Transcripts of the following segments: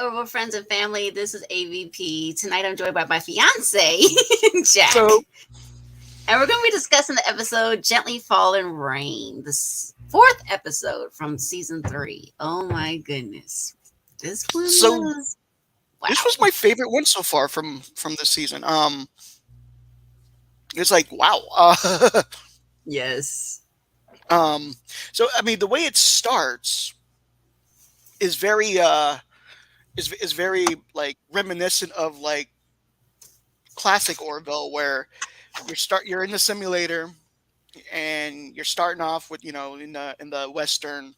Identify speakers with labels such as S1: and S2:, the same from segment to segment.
S1: Orville friends and family. This is AVP. Tonight I'm joined by my fiance, Jack.
S2: So,
S1: And we're going to be discussing the episode Gently Falling Rain, the fourth episode from season 3. Oh my goodness. This one
S2: so
S1: was, wow.
S2: this was my favorite one so far from this season. It's like wow.
S1: Yes.
S2: So I mean, the way it starts is very is very like reminiscent of like classic Orville, where you're in the simulator and you're starting off with in the western.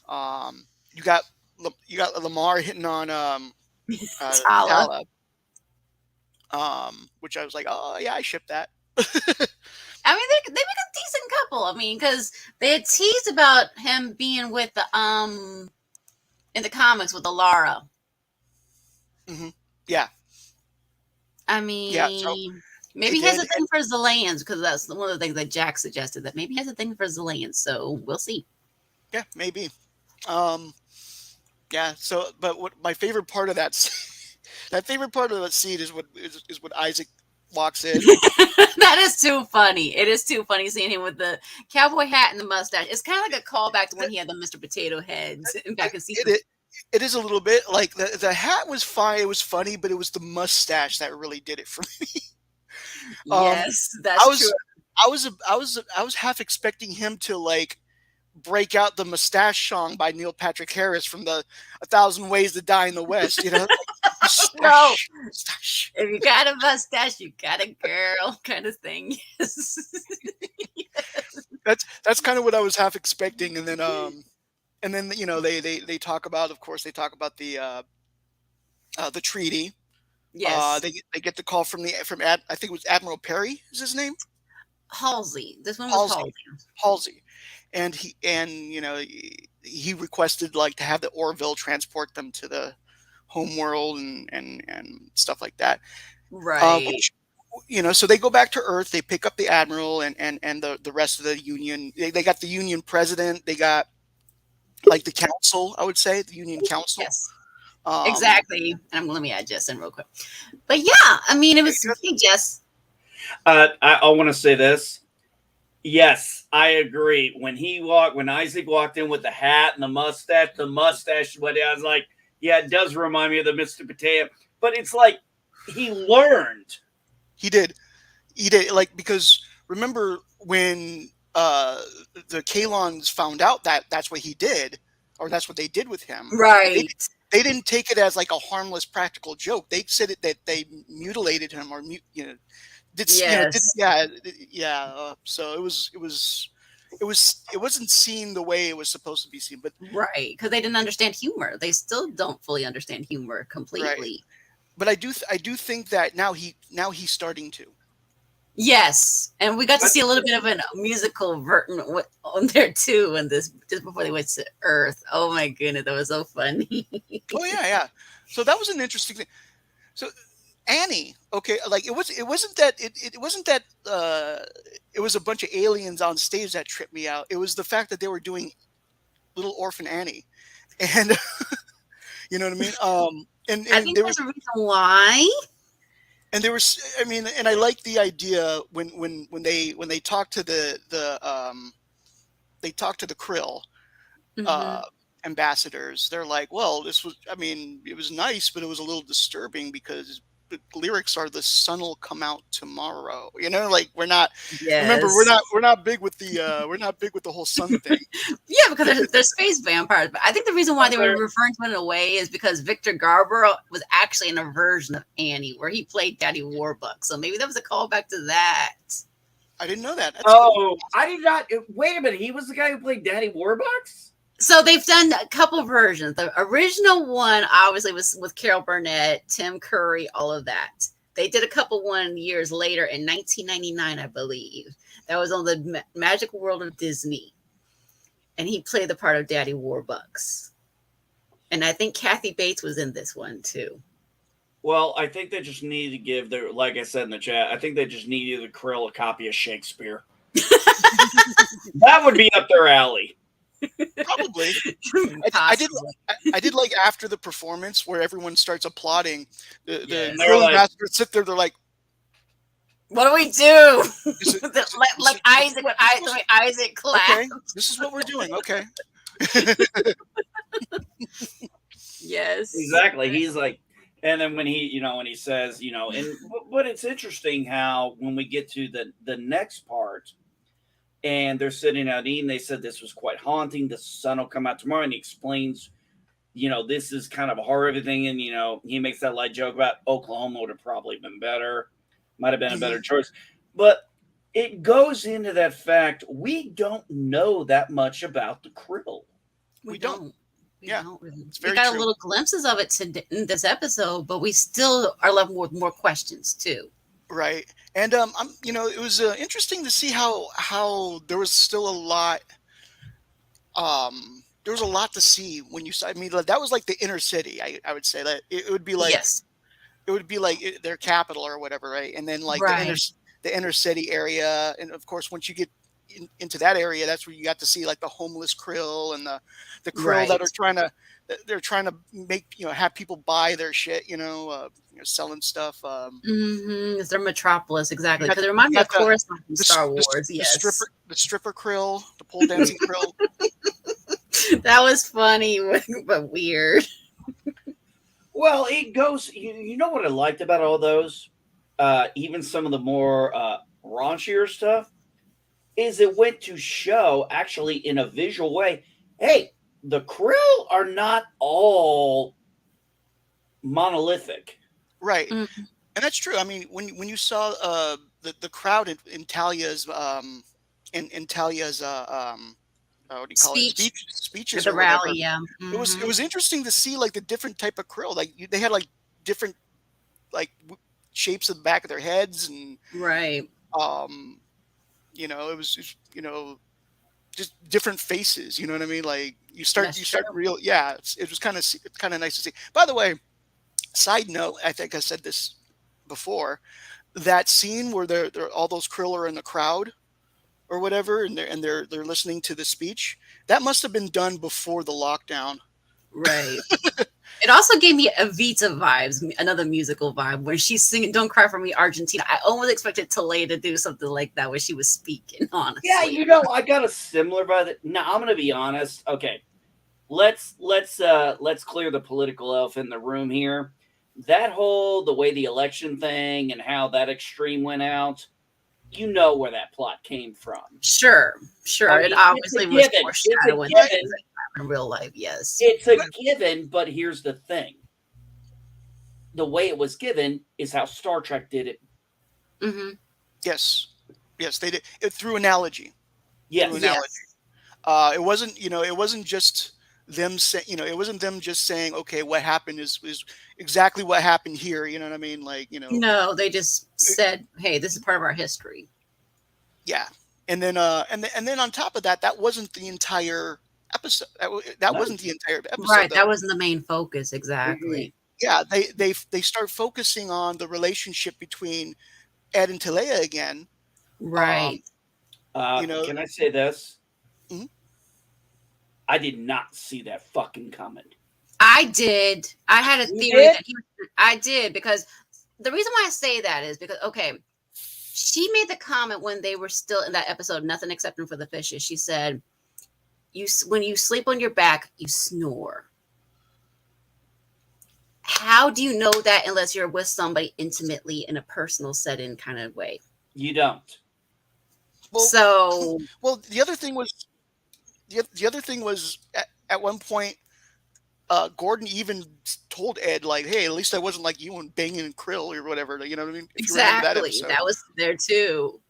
S2: You got you got Lamar hitting on
S1: Tala.
S2: Tala, which I was like, oh yeah, I ship that.
S1: I mean, they make a decent couple. I mean, because they had teased about him being with the in the comics with the Lara.
S2: Hmm. Yeah,
S1: I mean,
S2: yeah. So
S1: maybe
S2: they
S1: he has
S2: did,
S1: a thing for Zillions because that's one of the things that Jack suggested, that maybe he has a thing for Zillions. So we'll see.
S2: yeah, maybe. Um, yeah. So, but what my favorite part of that favorite part of that scene is when Isaac walks in.
S1: That is too funny. It is too funny seeing him with the cowboy hat and the mustache. It's kind of like a callback to when he had the Mr. Potato Heads back in season.
S2: It is a little bit like the hat was fine. It was funny, but it was the mustache that really did it for me.
S1: Yes,
S2: I
S1: that's
S2: was
S1: true.
S2: I was half expecting him to like break out the mustache song by Neil Patrick Harris from the A Thousand Ways to Die in the West.
S1: No,
S2: Mustache, mustache.
S1: if you got a mustache, you got a girl, kind of thing. Yes.
S2: That's kind of what I was half expecting, and then they talk about, of course, they talk about the treaty.
S1: Yes.
S2: They get the call I think it was Admiral Perry is his name.
S1: Halsey. This one was
S2: Halsey.
S1: Halsey.
S2: Halsey, and he requested like to have the Orville transport them to the home world and stuff like that.
S1: Right.
S2: Which, so they go back to Earth. They pick up the admiral and the rest of the Union. They got the Union president. They got like the council. I would say the Union Council.
S1: Yes.
S2: Um,
S1: Exactly. And let me add Jess in real quick. But yeah, I mean, it was, hey, Jess.
S3: I want to say this. Yes, I agree. When Isaac walked in with the hat and the mustache, what I was like, yeah, it does remind me of the Mr. Potato. But it's like he learned.
S2: He did, like, because remember when the Kalons found out that that's what he did, or that's what they did with him.
S1: Right.
S2: They didn't take it as like a harmless practical joke. They said that they mutilated him, or
S1: Yes.
S2: so it wasn't seen the way it was supposed to be seen, but
S1: Right. Because they didn't understand humor. They still don't fully understand humor completely.
S2: right. But I do think that now he's starting to.
S1: Yes. And we got to see a little bit of a musical version on there too, in this, just before they went to Earth. Oh my goodness, that was so funny.
S2: Oh yeah. So that was an interesting thing. So Annie, okay, like it wasn't that it was a bunch of aliens on stage that tripped me out. It was the fact that they were doing Little Orphan Annie, and you know what I mean. And
S1: I think
S2: there
S1: there's
S2: was
S1: a reason why.
S2: and there was I mean, and I like the idea when they talked to they talked to the Krill
S1: Mm-hmm.
S2: ambassadors. They're like, well, this was, I mean, it was nice, but it was a little disturbing because the lyrics are, the sun will come out tomorrow. Like we're not.
S1: Yes.
S2: Remember, we're not big with the whole sun thing.
S1: Yeah, because they're space vampires. But I think the reason why they were referring to it in a way is because Victor Garber was actually in a version of Annie where he played Daddy Warbucks. So maybe that was a callback to that.
S2: I didn't know that. That's
S3: Oh, I did not. Wait a minute. He was the guy who played Daddy Warbucks?
S1: So they've done a couple versions. The original one obviously was with Carol Burnett, Tim Curry, all of that. They did a couple one years later in 1999, I believe. That was on the Magic World of Disney. And he played the part of Daddy Warbucks. And I think Kathy Bates was in this one too.
S3: Well, I think they just need to give their, like I said in the chat, I think they just needed to Krill a copy of Shakespeare. That would be up their alley.
S2: Probably.
S1: Possibly.
S2: I did like after the performance where everyone starts applauding. The
S3: And they're
S2: crew
S3: like,
S2: ambassadors sit there. They're like,
S1: What do we do?
S2: this is,
S1: like Isaac when Isaac clapped.
S2: okay. This is what we're doing. Okay.
S1: Yes.
S3: exactly. He's like, and then when he says, but it's interesting how when we get to the next part, and they're sitting out eating, they said this was quite haunting. The sun will come out tomorrow, and he explains, this is kind of a horror everything, and he makes that light joke about Oklahoma would have probably been better, might have been a better choice, but it goes into that fact we don't know that much about the krill.
S2: We don't.
S1: We
S2: Yeah,
S1: don't really.
S2: it's
S1: We
S2: very
S1: got
S2: true.
S1: a little glimpses of it in this episode, but we still are left with more questions too.
S2: Right. And it was interesting to see how there was still a lot. There was a lot to see when you saw. I mean, that was like the inner city. I would say that it would be like
S1: Yes.
S2: their capital or whatever, right? And then like
S1: Right.
S2: the inner city area, and of course once you get into that area, that's where you got to see like the homeless krill and the krill that
S1: Right.
S2: are trying to make have people buy their shit, selling stuff.
S1: It's their metropolis, exactly.
S2: You got
S1: Because it reminded me
S2: you
S1: of
S2: got the
S1: Coruscant from
S2: the,
S1: Star
S2: the,
S1: Wars.
S2: the
S1: Yes.
S2: stripper krill, the pole dancing krill.
S1: That was funny, but weird.
S3: Well, it goes. You know what I liked about all those, even some of the more raunchier stuff, is it went to show actually in a visual way. Hey, the krill are not all monolithic.
S2: Right.
S1: Mm.
S2: And that's true. I mean, when you saw the crowd in Talia's in Talia's what do you call it,
S1: Speech at
S2: speeches
S1: the
S2: or whatever,
S1: rally, yeah.
S2: it was interesting to see like the different type of krill. Like they had like different like shapes of the back of their heads, and
S1: Right.
S2: it was just, just different faces. You know what I mean? Like you start
S1: That's true.
S2: real. Yeah, it was kind of nice to see. By the way, side note, I think I said this before. That scene where they're all those krill are in the crowd or whatever, and they're listening to the speech. That must have been done before the lockdown.
S1: Right. It also gave me Evita vibes, another musical vibe, when she's singing "Don't Cry for Me, Argentina." I almost expected Talay to do something like that when she was speaking. Honestly,
S3: Yeah, I got a similar vibe. Now I'm gonna be honest. Okay, let's clear the political elephant in the room here. That the way the election thing and how that extreme went out. You know where that plot came from.
S1: Sure.
S3: I mean,
S1: It obviously was foreshadowing
S3: given.
S1: in real life. Yes,
S3: It's a given, but here's the thing. The way it was given is how Star Trek did it.
S1: mm-hmm.
S2: Yes, they did it through analogy.
S3: Yes.
S2: Through analogy. It wasn't, it wasn't just them saying, it wasn't them just saying, okay, what happened is exactly what happened here. You know what I mean? Like,
S1: No, they just said, "Hey, this is part of our history."
S2: Yeah, and then on top of that, that wasn't the entire episode. That wasn't the entire episode.
S1: Right,
S2: though.
S1: that wasn't the main focus exactly.
S2: Yeah, they start focusing on the relationship between Ed and Talea again.
S1: Right.
S3: Can I say this?
S2: Mhm.
S3: I did not see that fucking coming.
S1: I did. I had a theory that I did, because the reason why I say that is because, okay, she made the comment when they were still in that episode, Nothing Excepting for the Fishes. She said, when you sleep on your back, you snore. How do you know that unless you're with somebody intimately in a personal setting kind of way?
S3: You don't.
S2: Well, the other thing was at one point, Gordon even told Ed, like, "Hey, at least I wasn't like you and banging and krill or whatever." You know what I mean? If you remember that episode.
S1: That was there too.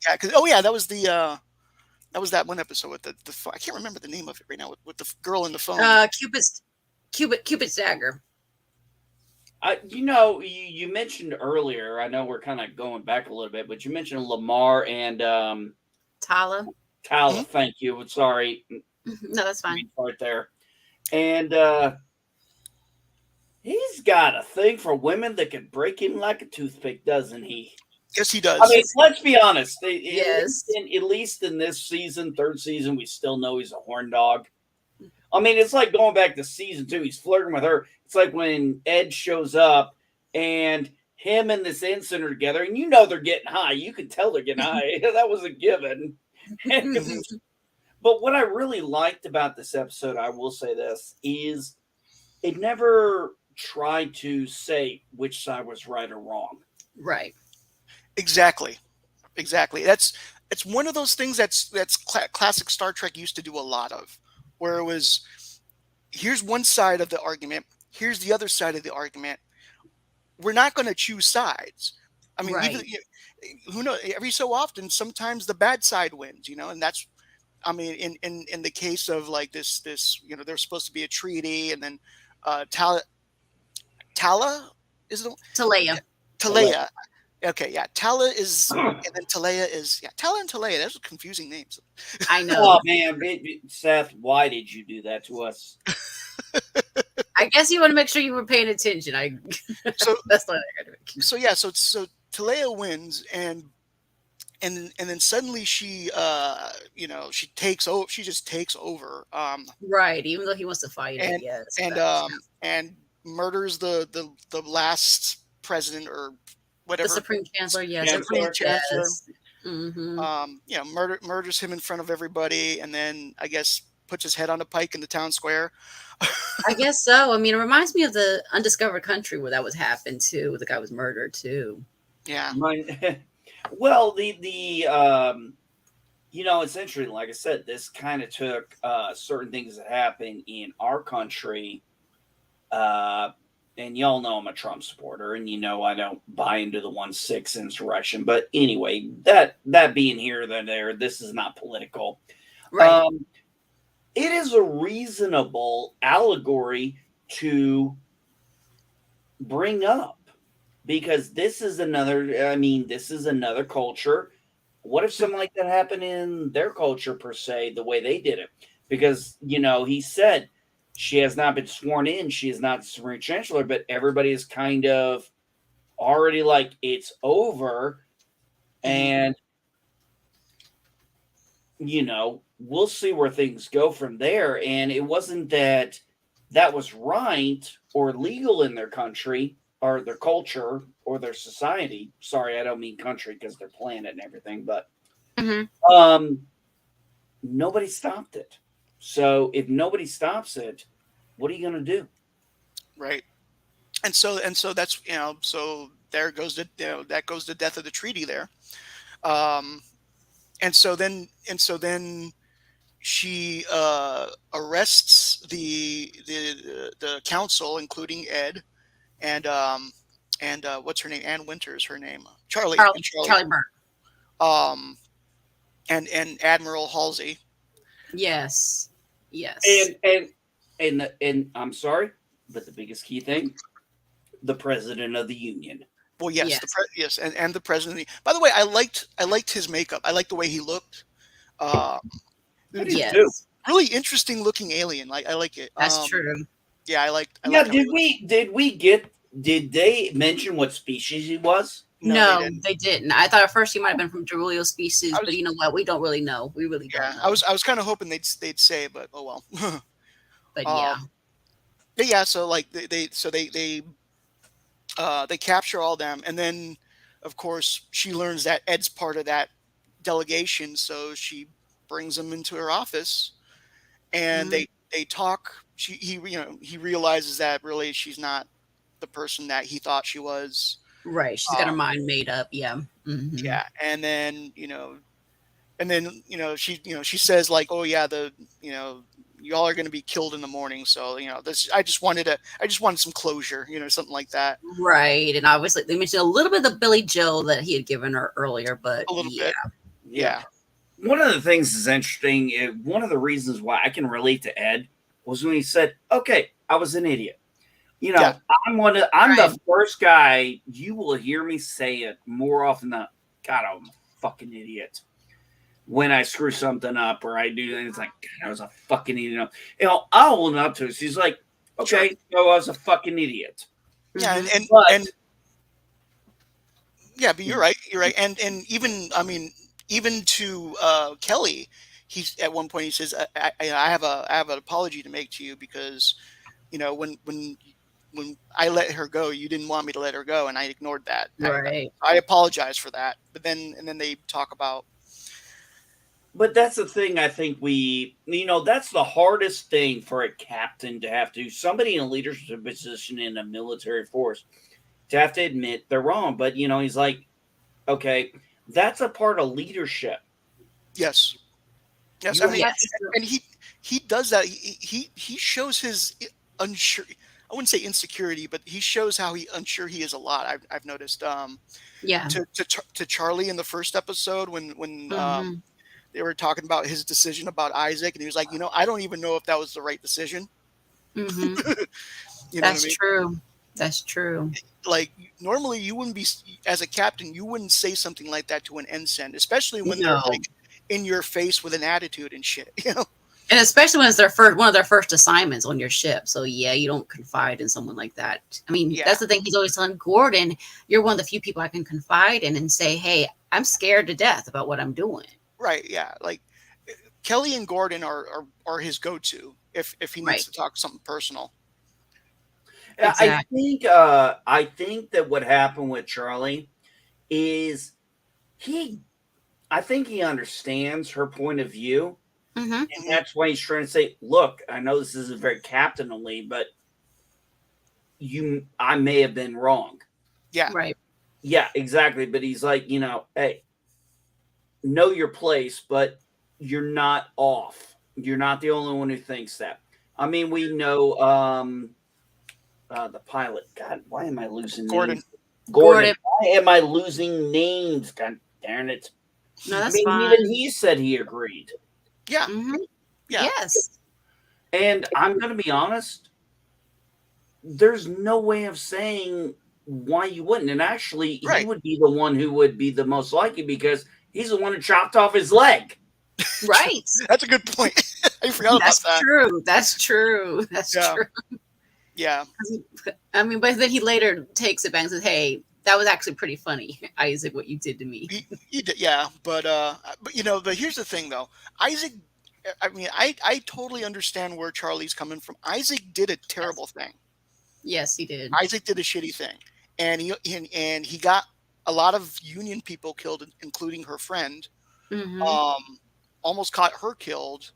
S2: Yeah, because that was that one episode with the I can't remember the name of it right now, with the girl in the phone.
S1: Cupid's dagger.
S3: You mentioned earlier. I know we're kind of going back a little bit, but you mentioned Lamar and
S1: Tala.
S3: Tala. Thank you. Sorry.
S1: No, that's fine.
S3: Right there. And he's got a thing for women that can break him like a toothpick, doesn't he?
S2: Yes, he
S3: I mean,
S2: does.
S3: let's be honest.
S1: Yes.
S3: At least in this season, third season, we still know he's a horn dog. I mean, it's like going back to season 2. He's flirting with her. It's like when Ed shows up and him and this ensign are together, and you know they're getting high. You can tell they're getting high. That was a given. But what I really liked about this episode, I will say this, is it never tried to say which side was right or wrong.
S1: Right.
S2: Exactly. It's one of those things that's classic Star Trek used to do a lot of, where it was, here's one side of the argument, here's the other side of the argument. We're not going to choose sides. I mean,
S1: Right.
S2: even who knows? Every so often, sometimes the bad side wins, and that's. I mean, in the case of like this, there's supposed to be a treaty, and then Tala is it
S1: Talea.
S2: Talea. Okay, yeah, Tala is, and then Talea is, yeah, Tala and Talea. Those are confusing names.
S1: I know.
S3: Oh man, Seth, why did you do that to us?
S1: I guess you want to make sure you were paying attention.
S2: So
S1: That's what I gotta make.
S2: so yeah, so Talea wins, and then suddenly she she takes over. She just takes over.
S1: Right, even though he wants to fight it,
S2: and
S1: yes.
S2: and murders the last president or whatever.
S1: The Supreme Chancellor, yes.
S3: Chancellor.
S1: Yes. Mm-hmm.
S2: Murders him in front of everybody, and then I guess puts his head on a pike in the town square.
S1: I guess so. I mean, it reminds me of the Undiscovered Country where that was happened too. The guy was murdered too.
S2: Yeah.
S3: Well, it's interesting. Like I said, this kind of took certain things that happened in our country. And y'all know I'm a Trump supporter, and I don't buy into the 1/6 insurrection. But anyway, that being here than there, this is not political.
S1: Right.
S3: It is a reasonable allegory to bring up because this is another culture. What if something like that happened in their culture per se, the way they did it? Because, he said she has not been sworn in. She is not the Supreme Chancellor, but everybody is kind of already like, it's over. And, we'll see where things go from there. And it wasn't that was right or legal in their country or their culture or their society. Sorry, I don't mean country because they're planet and everything, but nobody stopped it. So if nobody stops it, what are you going to do?
S2: Right. And so that's, so there goes that goes the death of the treaty there. And so then she arrests the council, including Ed, and what's her name? Ann Winters, her name. Charlie
S1: Byrne.
S2: And Admiral Halsey.
S1: Yes.
S3: And I'm sorry, but the biggest key thing, the president of the union.
S2: Well, yes, yes. And the president. By the way, I liked his makeup. I liked the way he looked.
S1: Yes.
S2: Really interesting looking alien. I like it.
S1: That's true.
S2: Yeah, I liked
S3: Did they mention what species he was?
S1: No, they didn't. I thought at first he might have been from Derulio species, but you know what? We don't really know. We really don't know.
S2: I was kind of hoping they'd say, but oh well.
S1: But yeah.
S2: But yeah, so like they capture all them, and then of course she learns that Ed's part of that delegation, so she brings him into her office, and they talk. He realizes that really she's not the person that he thought she was.
S1: Right, she's got her mind made up. Yeah. Mm-hmm.
S2: Yeah, and then she says like, oh yeah, y'all are going to be killed in the morning. So this I just wanted some closure, something like that.
S1: Right, and obviously they mentioned a little bit of the Billy Joe that he had given her earlier, but
S2: a little bit. Yeah.
S3: One of the things is interesting. One of the reasons why I can relate to Ed was when he said, "Okay, I was an idiot." I'm the first guy you will hear me say it more often than God, I'm a fucking idiot. When I screw something up or I do, and it's like, God, I was a fucking idiot. I'll own up to it. She's like, okay, I was a fucking idiot.
S2: Yeah, Yeah, but you're right. You're right. And even I mean, even to Kelly, he's at one point he says, I have an apology to make to you because when I let her go, you didn't want me to let her go, and I ignored that.
S1: Right.
S2: I apologize for that. But then they talk about
S3: But that's the thing. I think that's the hardest thing for a captain to have to do. Somebody in a leadership position in a military force to have to admit they're wrong. But he's like, okay, that's a part of leadership.
S2: yes, yes. I
S3: You
S2: mean,
S3: have
S1: Yes.
S3: to.
S2: and he does that. He shows his unsure. I wouldn't say insecurity, but he shows how unsure he is a lot. I've noticed.
S1: Yeah.
S2: To Charlie in the first episode when
S1: Hmm.
S2: they were talking about his decision about Isaac, and he was like, I don't even know if that was the right decision.
S1: Hmm.
S2: You know what I
S1: That's
S2: mean?
S1: true. That's true.
S2: Like normally you wouldn't be as a captain, you wouldn't say something like that to an ensign, especially when they're
S1: No.
S2: like in your face with an attitude and shit.
S1: And especially when it's their first one of their first assignments on your ship. So yeah, you don't confide in someone like that. I mean,
S2: Yeah,
S1: that's the thing he's always telling Gordon, you're one of the few people I can confide in and say, hey, I'm scared to death about what I'm doing.
S2: right. Yeah, like Kelly and Gordon are his go-to if he needs
S1: Right.
S2: to talk something personal.
S1: Exactly.
S3: I think that what happened with Charlie is he I think he understands her point of view.
S1: Hmm.
S3: And
S2: Hmm.
S3: that's why he's trying to say, look, I know this isn't very captainly, but I may have been wrong.
S2: Yeah,
S1: Right.
S3: Yeah, exactly. But he's like, hey, know your place, but you're not off. You're not the only one who thinks that. I mean, we know the pilot. God, why am I losing
S2: Gordon.
S3: names? Gordon.
S1: Gordon.
S3: Why am I losing names? God darn it.
S1: No,
S3: I
S1: that's
S3: mean,
S1: fine.
S3: even he said he agreed.
S2: Yeah,
S1: Hmm.
S2: yeah,
S1: Yes.
S3: And I'm going to be honest, there's no way of saying why you wouldn't. And actually, he
S2: right.
S3: would be the one who would be the most likely because he's the one who chopped off his leg.
S1: Right.
S2: That's a good point. I forgot about
S1: That's
S2: that.
S1: true. That's true. That's
S2: Yeah,
S1: true.
S2: yeah,
S1: I mean, but then he later takes it back and says, hey, that was actually pretty funny, Isaac, what you did to me.
S2: he did, yeah, but but here's the thing though. Isaac, I mean, I totally understand where Charlie's coming from. Isaac did a
S1: Yes.
S2: terrible thing.
S1: Yes, he did.
S2: Isaac did a shitty thing, and he got a lot of Union people killed, including her friend.
S1: Hmm.
S2: Um, almost caught her killed,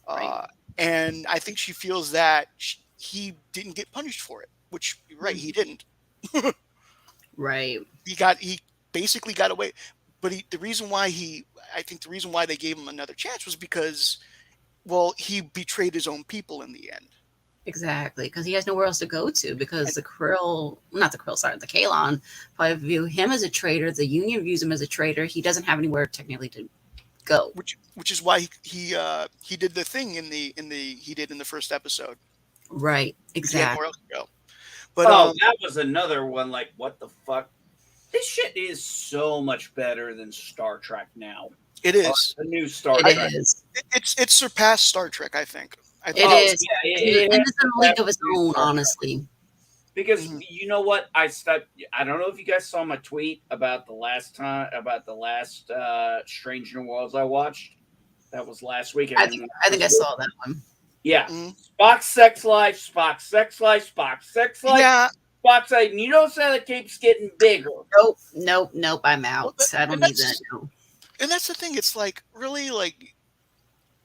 S1: Right.
S2: uh, and I think she feels that he didn't get punished for it. Which you're right, he
S1: Mhm.
S2: didn't.
S1: Right.
S2: He basically got away. But I think the reason why they gave him another chance was because, well, he betrayed his own people in the end.
S1: Exactly. Because he has nowhere else to go to because
S2: And
S1: the Krill, not the Krill, sorry, the Kalon probably view him as a traitor. The Union views him as a traitor. He doesn't have anywhere technically to go.
S2: which is why he did the thing he did in the first episode
S1: Right.
S2: because he had nowhere
S1: Exactly.
S2: else to go. But
S3: Oh, that was another one. Like, what the fuck? This shit is so much better than Star Trek now.
S2: it is.
S3: The new Star
S1: It
S3: Trek.
S1: is.
S2: It's surpassed Star Trek. I think.
S1: It
S3: Oh,
S1: is.
S3: yeah,
S1: And
S3: it
S1: it's in a league of its own, honestly.
S3: because
S2: Mhm.
S3: you know what I stopped. I don't know if you guys saw my tweet about the last Strange New Worlds I watched. That was last week.
S1: I think I saw that one.
S3: Yeah,
S2: Mhm.
S3: Spock's sex life, Spock's sex life, Spock's sex life,
S2: Yeah.
S3: Spock's life. And you notice how it keeps getting bigger.
S1: Nope. I'm
S2: Well,
S1: out. I don't need that. No.
S2: and that's the thing. It's like really like.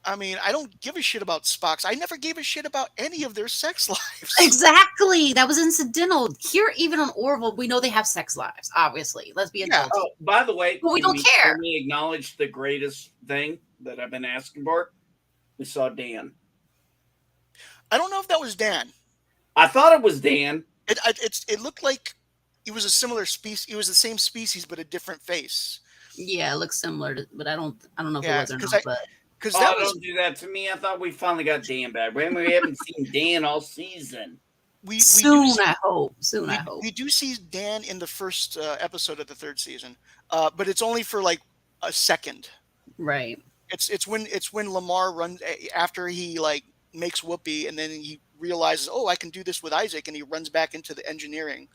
S2: I mean, I don't give a shit about Spock's. I never gave a shit about any of their sex lives.
S1: Exactly. That was incidental. Here, even on Orville, we know they have sex lives, obviously. Let's be
S2: Yeah.
S1: adults.
S3: Oh, by the way,
S1: But we
S3: can
S1: don't care.
S3: Can we acknowledge the greatest thing that I've been asking for? We saw Dan.
S2: I don't know if that was Dan.
S3: I thought it was Dan.
S2: It looked like it was a similar species. It was the same species, but a different face.
S1: Yeah, it looks similar, but I don't know if it
S2: Yeah,
S1: was or
S2: because
S1: not. But
S2: that was
S3: Don't do that to me. I thought we finally got Dan back. We haven't seen Dan all season.
S2: we do
S1: soon,
S2: see,
S1: I hope. Soon, I hope.
S2: we do see Dan in the first episode of the third season, but it's only for like a second.
S1: Right.
S2: It's when Lamar runs after he like makes Whoopi, and then he realizes, oh, I can do this with Isaac, and he runs back into the engineering,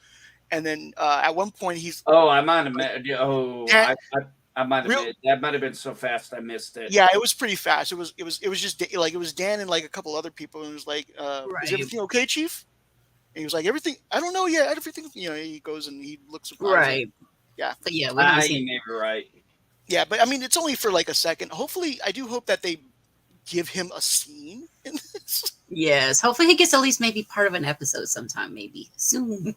S2: and then at one point he's
S3: Oh, I might have met. Oh,
S2: Dan,
S3: I might have
S2: real,
S3: been. That might have been so fast I missed it.
S2: yeah, it was pretty fast. It was just like it was Dan and like a couple other people, and it was like, "Is
S1: Right.
S2: everything okay, Chief?" And he was like, "Everything. I don't know yet. Everything." He goes and he looks surprised.
S1: Right.
S2: Yeah.
S1: But yeah, we haven't
S3: You
S1: seen.
S3: may be right.
S2: Yeah, but I mean, it's only for like a second. Hopefully, I do hope that they give him a scene in this.
S1: Yes. Hopefully he gets at least maybe part of an episode sometime, maybe soon.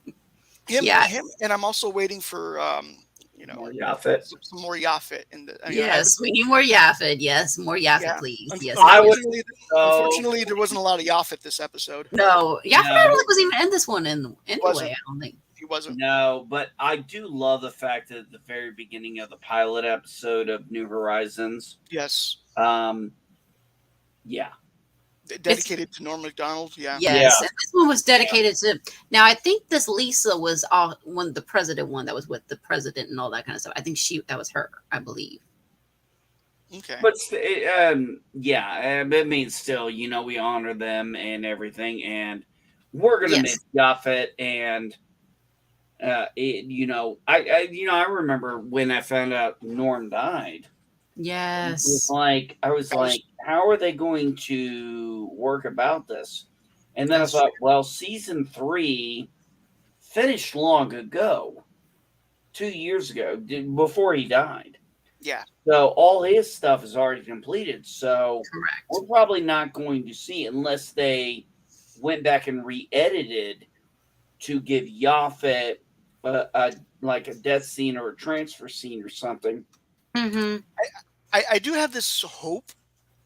S1: Yeah.
S2: Him, and I'm also waiting for
S3: More Yaphet.
S2: some more Yaphet in the.
S1: Yes, we need more Yaphet. Yes, more Yaphet,
S2: Yeah.
S1: please. Yes.
S3: I would-
S2: Unfortunately, there wasn't a lot of Yaphet this episode.
S1: No, Yaphet
S3: No.
S1: I don't think was even in this one anyway.
S2: Wasn't.
S1: I don't think.
S2: He wasn't.
S3: No, but I do love the fact that at the very beginning of the pilot episode of New Horizons,
S2: Yes.
S3: Yeah,
S2: Dedicated to Norm Macdonald. Yeah.
S1: Yes,
S3: Yeah.
S1: and this one was dedicated to. Now I think this Lisa was all one the president one that was with the president and all that kind of stuff. I think that was her. I believe.
S2: Okay.
S3: but yeah, it means still, we honor them and everything, and we're gonna
S1: Yes.
S3: miss Yaphet, and I remember when I found out Norm died.
S1: Yes.
S3: I was like, how are they going to work about this? And then I thought, well, season 3 finished long ago, 2 years ago, before he died.
S2: Yeah.
S3: So all his stuff is already completed. So
S1: Correct.
S3: we're probably not going to see it unless they went back and re-edited to give Yaphet a death scene or a transfer scene or something.
S1: Mm-hmm.
S2: I do have this hope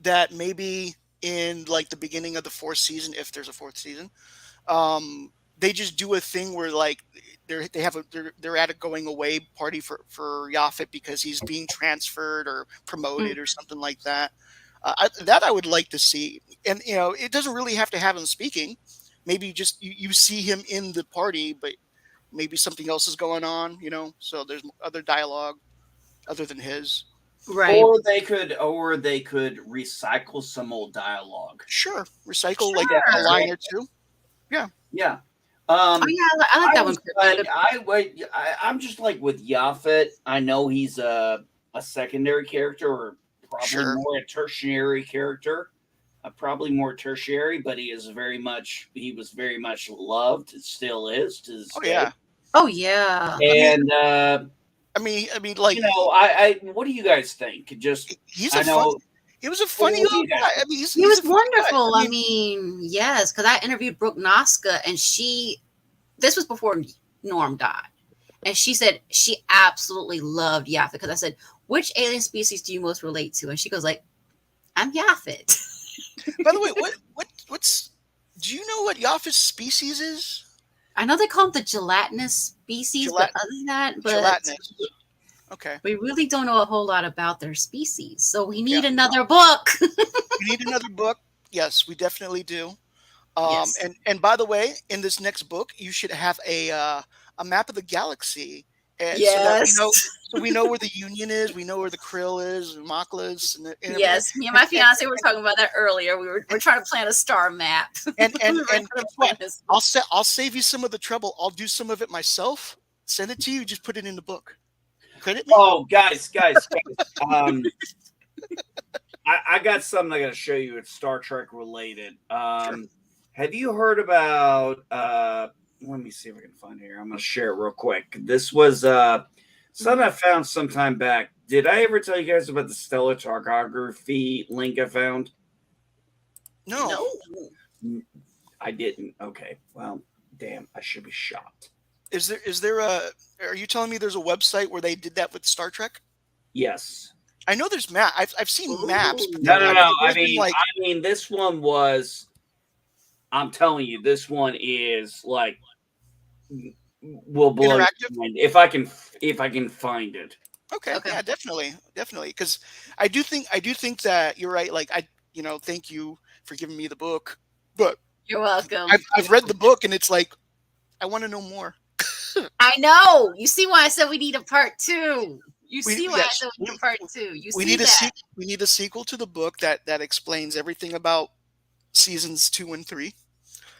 S2: that maybe in like the beginning of the 4th season, if there's a 4th season, they just do a thing where like they're at a going away party for Yaphet because he's being transferred or promoted or something like that. I would like to see, and it doesn't really have to have him speaking. Maybe just you see him in the party, but maybe something else is going on. So there's other dialogue other than his.
S1: Right.
S3: Or they could recycle some old dialogue.
S2: Sure, recycle like
S1: Sure.
S2: a line or two.
S3: Yeah.
S1: Oh yeah, I like that one.
S3: I'm just like with Yaphet. I know he's a secondary character, or probably more a tertiary character. Probably more tertiary, but he was very much loved. It still is to this day.
S1: Oh yeah.
S3: And
S2: I mean, like
S3: what do you guys think? Just
S2: he was a funny
S3: What do
S2: little
S3: you guys
S2: guy. I mean,
S1: He was
S2: he's a funny guy.
S1: wonderful. I mean, yes, because I interviewed Brooke Noska, and this was before Norm died, and she said she absolutely loved Yaphet. Because I said, which alien species do you most relate to? And she goes like, I'm Yaphet.
S2: By the way, what's do you know what Yaphet's species is?
S1: I know they call them the gelatinous species, but other than that,
S2: Gelatinous. Okay.
S1: we really don't know a whole lot about their species. So we need another book.
S2: We need another book. Yes, we definitely do.
S1: Yes.
S2: And by the way, in this next book, you should have a map of the galaxy. And
S1: Yes.
S2: So we know where the Union is. We know where the Krill is, and Maklas, and
S1: Yes, me and my fiance were talking about that earlier. We're trying to plan a star map.
S2: And
S1: We were trying to plan this.
S2: I'll save you some of the trouble. I'll do some of it myself. Send it to you. Just put it in the book. Credit me.
S3: Oh, guys. I got something I got to show you. It's Star Trek related. Have you heard about? Let me see if I can find it here. I'm going to share it real quick. This was something I found some time back. Did I ever tell you guys about the stellar targography link I found?
S2: No.
S3: I didn't. Okay. Well, damn. I should be shocked.
S2: Is there are you telling me there's a website where they did that with Star Trek?
S3: Yes.
S2: I know there's I've seen maps. But
S3: No.
S2: I
S3: mean, this one was. I'm telling you, this one is like will blow your mind if I can find it.
S2: Okay. Yeah, definitely, because I do think that you're right. Like thank you for giving me the book, but
S1: You're welcome.
S2: I've read the book and it's like I want to know more.
S1: I know. You see why I said we need a part 2. You see why I said we need a part 2.
S2: We need a sequel to the book that explains everything about seasons 2 and 3.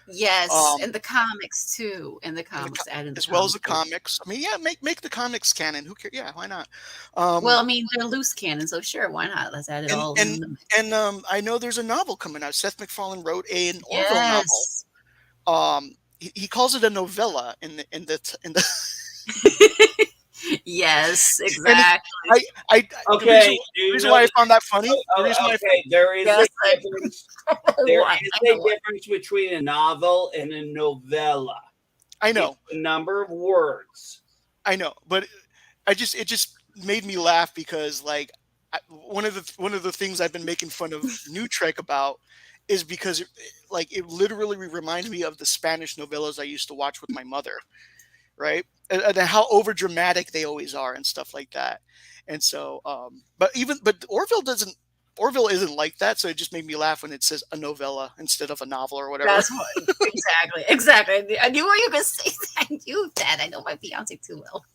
S1: Yes,
S2: Um,
S1: and the comics too. And the
S2: and
S1: comics, add in the
S2: as well as
S1: comics.
S2: the comics. I mean, yeah, make the comics canon. Who cares? Yeah, why not?
S1: Well,
S2: Um,
S1: I mean, they're loose cannon, so sure, why not? Let's add it
S2: and
S1: all
S2: and
S1: in the
S2: and I know there's a novel coming out. Seth MacFarlane wrote an Orville novel.
S1: Yes.
S2: He calls it a novella in the
S1: Yes,
S2: and it,
S1: exactly.
S2: I the reason
S3: Okay, do you
S2: reason
S3: know?
S2: why I found that funny, the reason why I,
S3: Okay, there is
S1: Yes,
S3: a difference. There
S1: why?
S3: is
S1: I
S3: a
S1: know why.
S3: difference between a novel and a novella.
S2: I
S3: It's
S2: know,
S3: the number of words.
S2: but it just made me laugh because like one of the things I've been making fun of New Trek about is because like it literally reminds me of the Spanish novellas I used to watch with my mother, right? And how over dramatic they always are and stuff like that. And so, but Orville isn't like that. So it just made me laugh when it says a novella instead of a novel or whatever.
S1: That's what exactly, exactly. I knew you were gonna say that. I knew that. I know my fiance too well.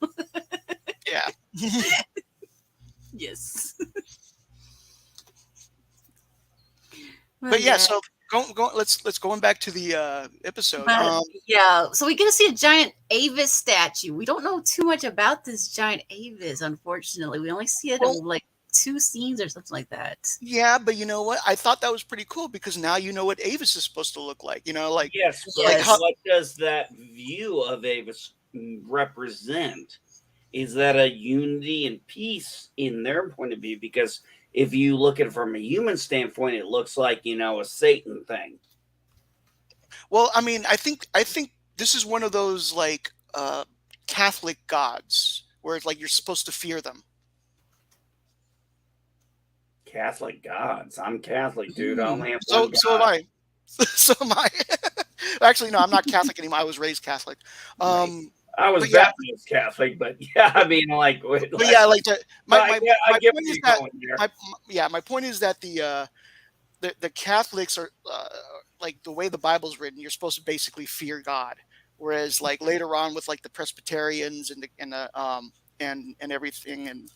S2: Yeah.
S1: Yes.
S2: But
S1: But
S2: yeah,
S1: yeah.
S2: so let's going back to the episode.
S1: But yeah, so we get to see a giant Avis statue. We don't know too much about this giant Avis, unfortunately. We only see it
S2: Well,
S1: in like two scenes or something like that.
S2: yeah, but you know what? I thought that was pretty cool because now you know what Avis is supposed to look like. You know,
S3: Yes, but
S2: like how
S1: Yes.
S3: what does that view of Avis represent? Is that a unity and peace in their point of view? Because if you look at it from a human standpoint, it looks like, a Satan thing.
S2: well, I mean, I think this is one of those like Catholic gods where it's like you're supposed to fear them.
S3: Catholic gods. I'm Catholic, dude. I
S1: Hmm.
S3: only have
S2: So
S3: one
S2: so am
S3: God.
S2: I. So am I. Actually, no, I'm not Catholic anymore. I was raised Catholic.
S1: Right.
S2: Um,
S3: I was
S2: but yeah,
S3: baptized Catholic, but yeah, I mean, like,
S2: but yeah, like
S3: but
S2: my
S3: I
S2: my
S3: get, I
S2: my
S3: get
S2: point
S3: where
S2: is
S3: you're
S2: that
S3: going there.
S2: my point is that the Catholics are like the way the Bible's written. You're supposed to basically fear God, whereas like later on with like the Presbyterians and everything and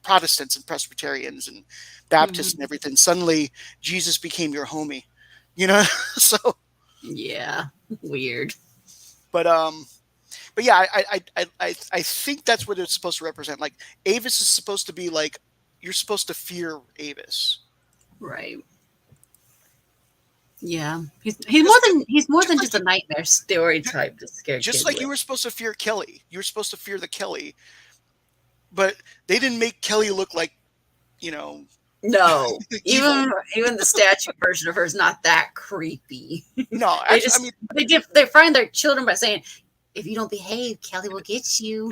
S2: Protestants and Presbyterians and Baptists and
S1: Mhm.
S2: everything, suddenly Jesus became your homie, you know. So,
S1: Yeah. Weird.
S2: but um, but yeah, I think that's what it's supposed to represent. Like Avis is supposed to be like you're supposed to fear Avis.
S1: Right. Yeah. He's more
S2: Just,
S1: than he's more
S2: just
S1: than
S2: like
S1: just a nightmare story type to scare
S2: just
S1: kids
S2: like you
S1: with.
S2: were supposed to fear Kelly. You were supposed to fear the Kelly, but they didn't make Kelly look like, you know,
S1: No.
S2: evil.
S1: Even the statue version of her is not that creepy.
S2: No,
S1: They
S2: actually, I
S1: just
S2: mean,
S1: they find their children by saying, if you don't behave, Kelly will get you.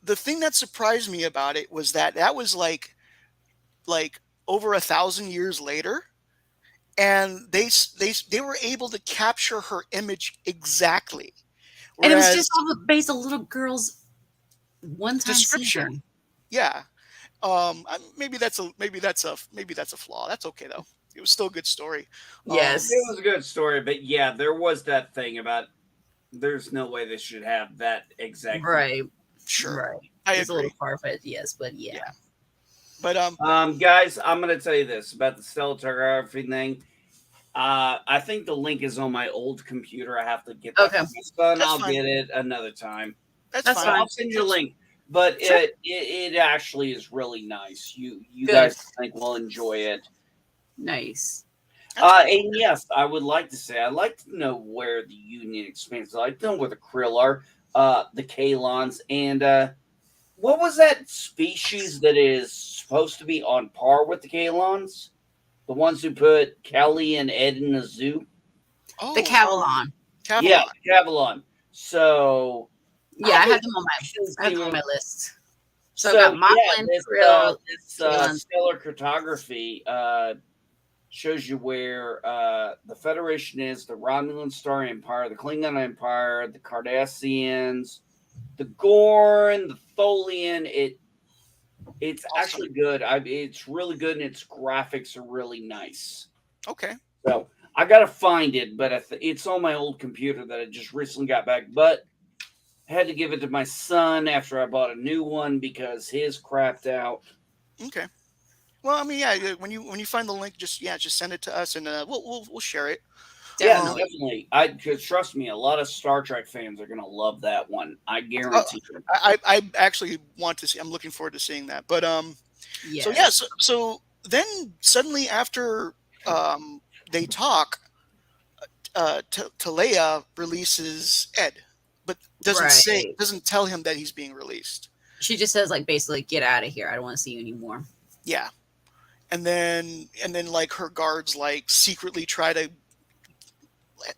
S2: the thing that surprised me about it was that was like over 1,000 years later, and they were able to capture her image exactly.
S1: And it was
S2: Whereas
S1: just all based on little girl's one time
S2: description,
S1: seizure.
S2: yeah, maybe that's a flaw. That's okay though. It was still a good story.
S1: Yes.
S3: It was a good story, but yeah, there was that thing about there's no way they should have that exact view.
S1: Right.
S2: Sure,
S1: Right.
S2: I
S1: It's a little
S2: agree.
S1: far fetched, yes, but yeah.
S2: Yeah, but
S3: Guys, I'm gonna tell you this about the stellarography thing. I think the link is on my old computer. I have to get that
S1: Okay.
S3: from my son.
S2: that's
S3: I'll
S2: fine.
S3: get it another time.
S2: That's
S1: That's
S2: fine.
S3: I'll
S1: fine.
S3: send you a
S2: That's
S3: link. But
S1: Sure.
S3: it actually is really nice. You
S1: Good.
S3: guys I think will enjoy it.
S1: Nice.
S2: that's cool.
S3: And yes, I would like to say I'd like to know where the Union expands. I'd like to know where the Krill are, the Kalons, and what was that species that is supposed to be on par with the Kalons? The ones who put Kelly and Ed in the zoo?
S1: The
S2: Oh,
S1: Cavalon.
S3: Yeah,
S2: Cavalon.
S3: Cavalon. So
S1: Yeah,
S3: I'll
S1: I
S3: be
S1: have them on
S3: interested to
S1: I have
S3: see
S1: them on
S3: what.
S1: my list. So I've
S3: So
S1: got
S3: yeah,
S1: Motlin, Krill,
S3: this
S1: Kalon.
S3: stellar cartography shows you where the Federation is, the Romulan Star Empire, the Klingon Empire, the Cardassians, the Gorn, the Tholian. It's
S2: Awesome.
S3: actually good. It's really good, and its graphics are really nice.
S2: Okay.
S3: So I gotta find it, but it's on my old computer that I just recently got back. But I had to give it to my son after I bought a new one because his crapped out.
S2: Okay. Well, I mean, yeah. When you find the link, just send it to us, and we'll share it.
S3: Yeah,
S1: Definitely.
S3: definitely. Cause trust me, a lot of Star Trek fans are gonna love that one. I
S2: Uh,
S3: guarantee you.
S2: I actually want to see. I'm looking forward to seeing that. But so yeah,
S1: Yes.
S2: so then suddenly after um they talk, Talea releases Ed, but
S1: Right.
S2: doesn't tell him that he's being released.
S1: She just says like basically get out of here. I don't want to see you anymore.
S2: Yeah, and then like her guards like secretly try to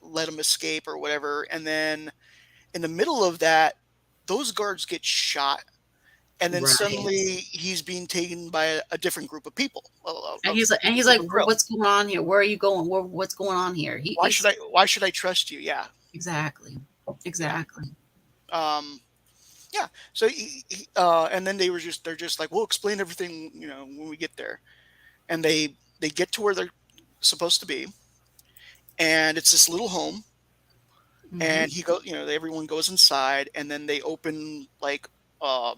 S2: let him escape or whatever, and then in the middle of that, those guards get shot, and then
S1: Right.
S2: suddenly he's being taken by a different group of people,
S1: And he's
S2: group
S1: like,
S2: of krill.
S1: what's going on here? Where are you going? What's going on here? He's
S2: Why should I trust you? Yeah,
S1: exactly,
S2: yeah.
S1: exactly.
S2: Um, yeah. So and then they're just like, we'll explain everything, when we get there. And they get to where they're supposed to be, and it's this little home.
S1: Hmm.
S2: And everyone goes inside, and then they open like uh,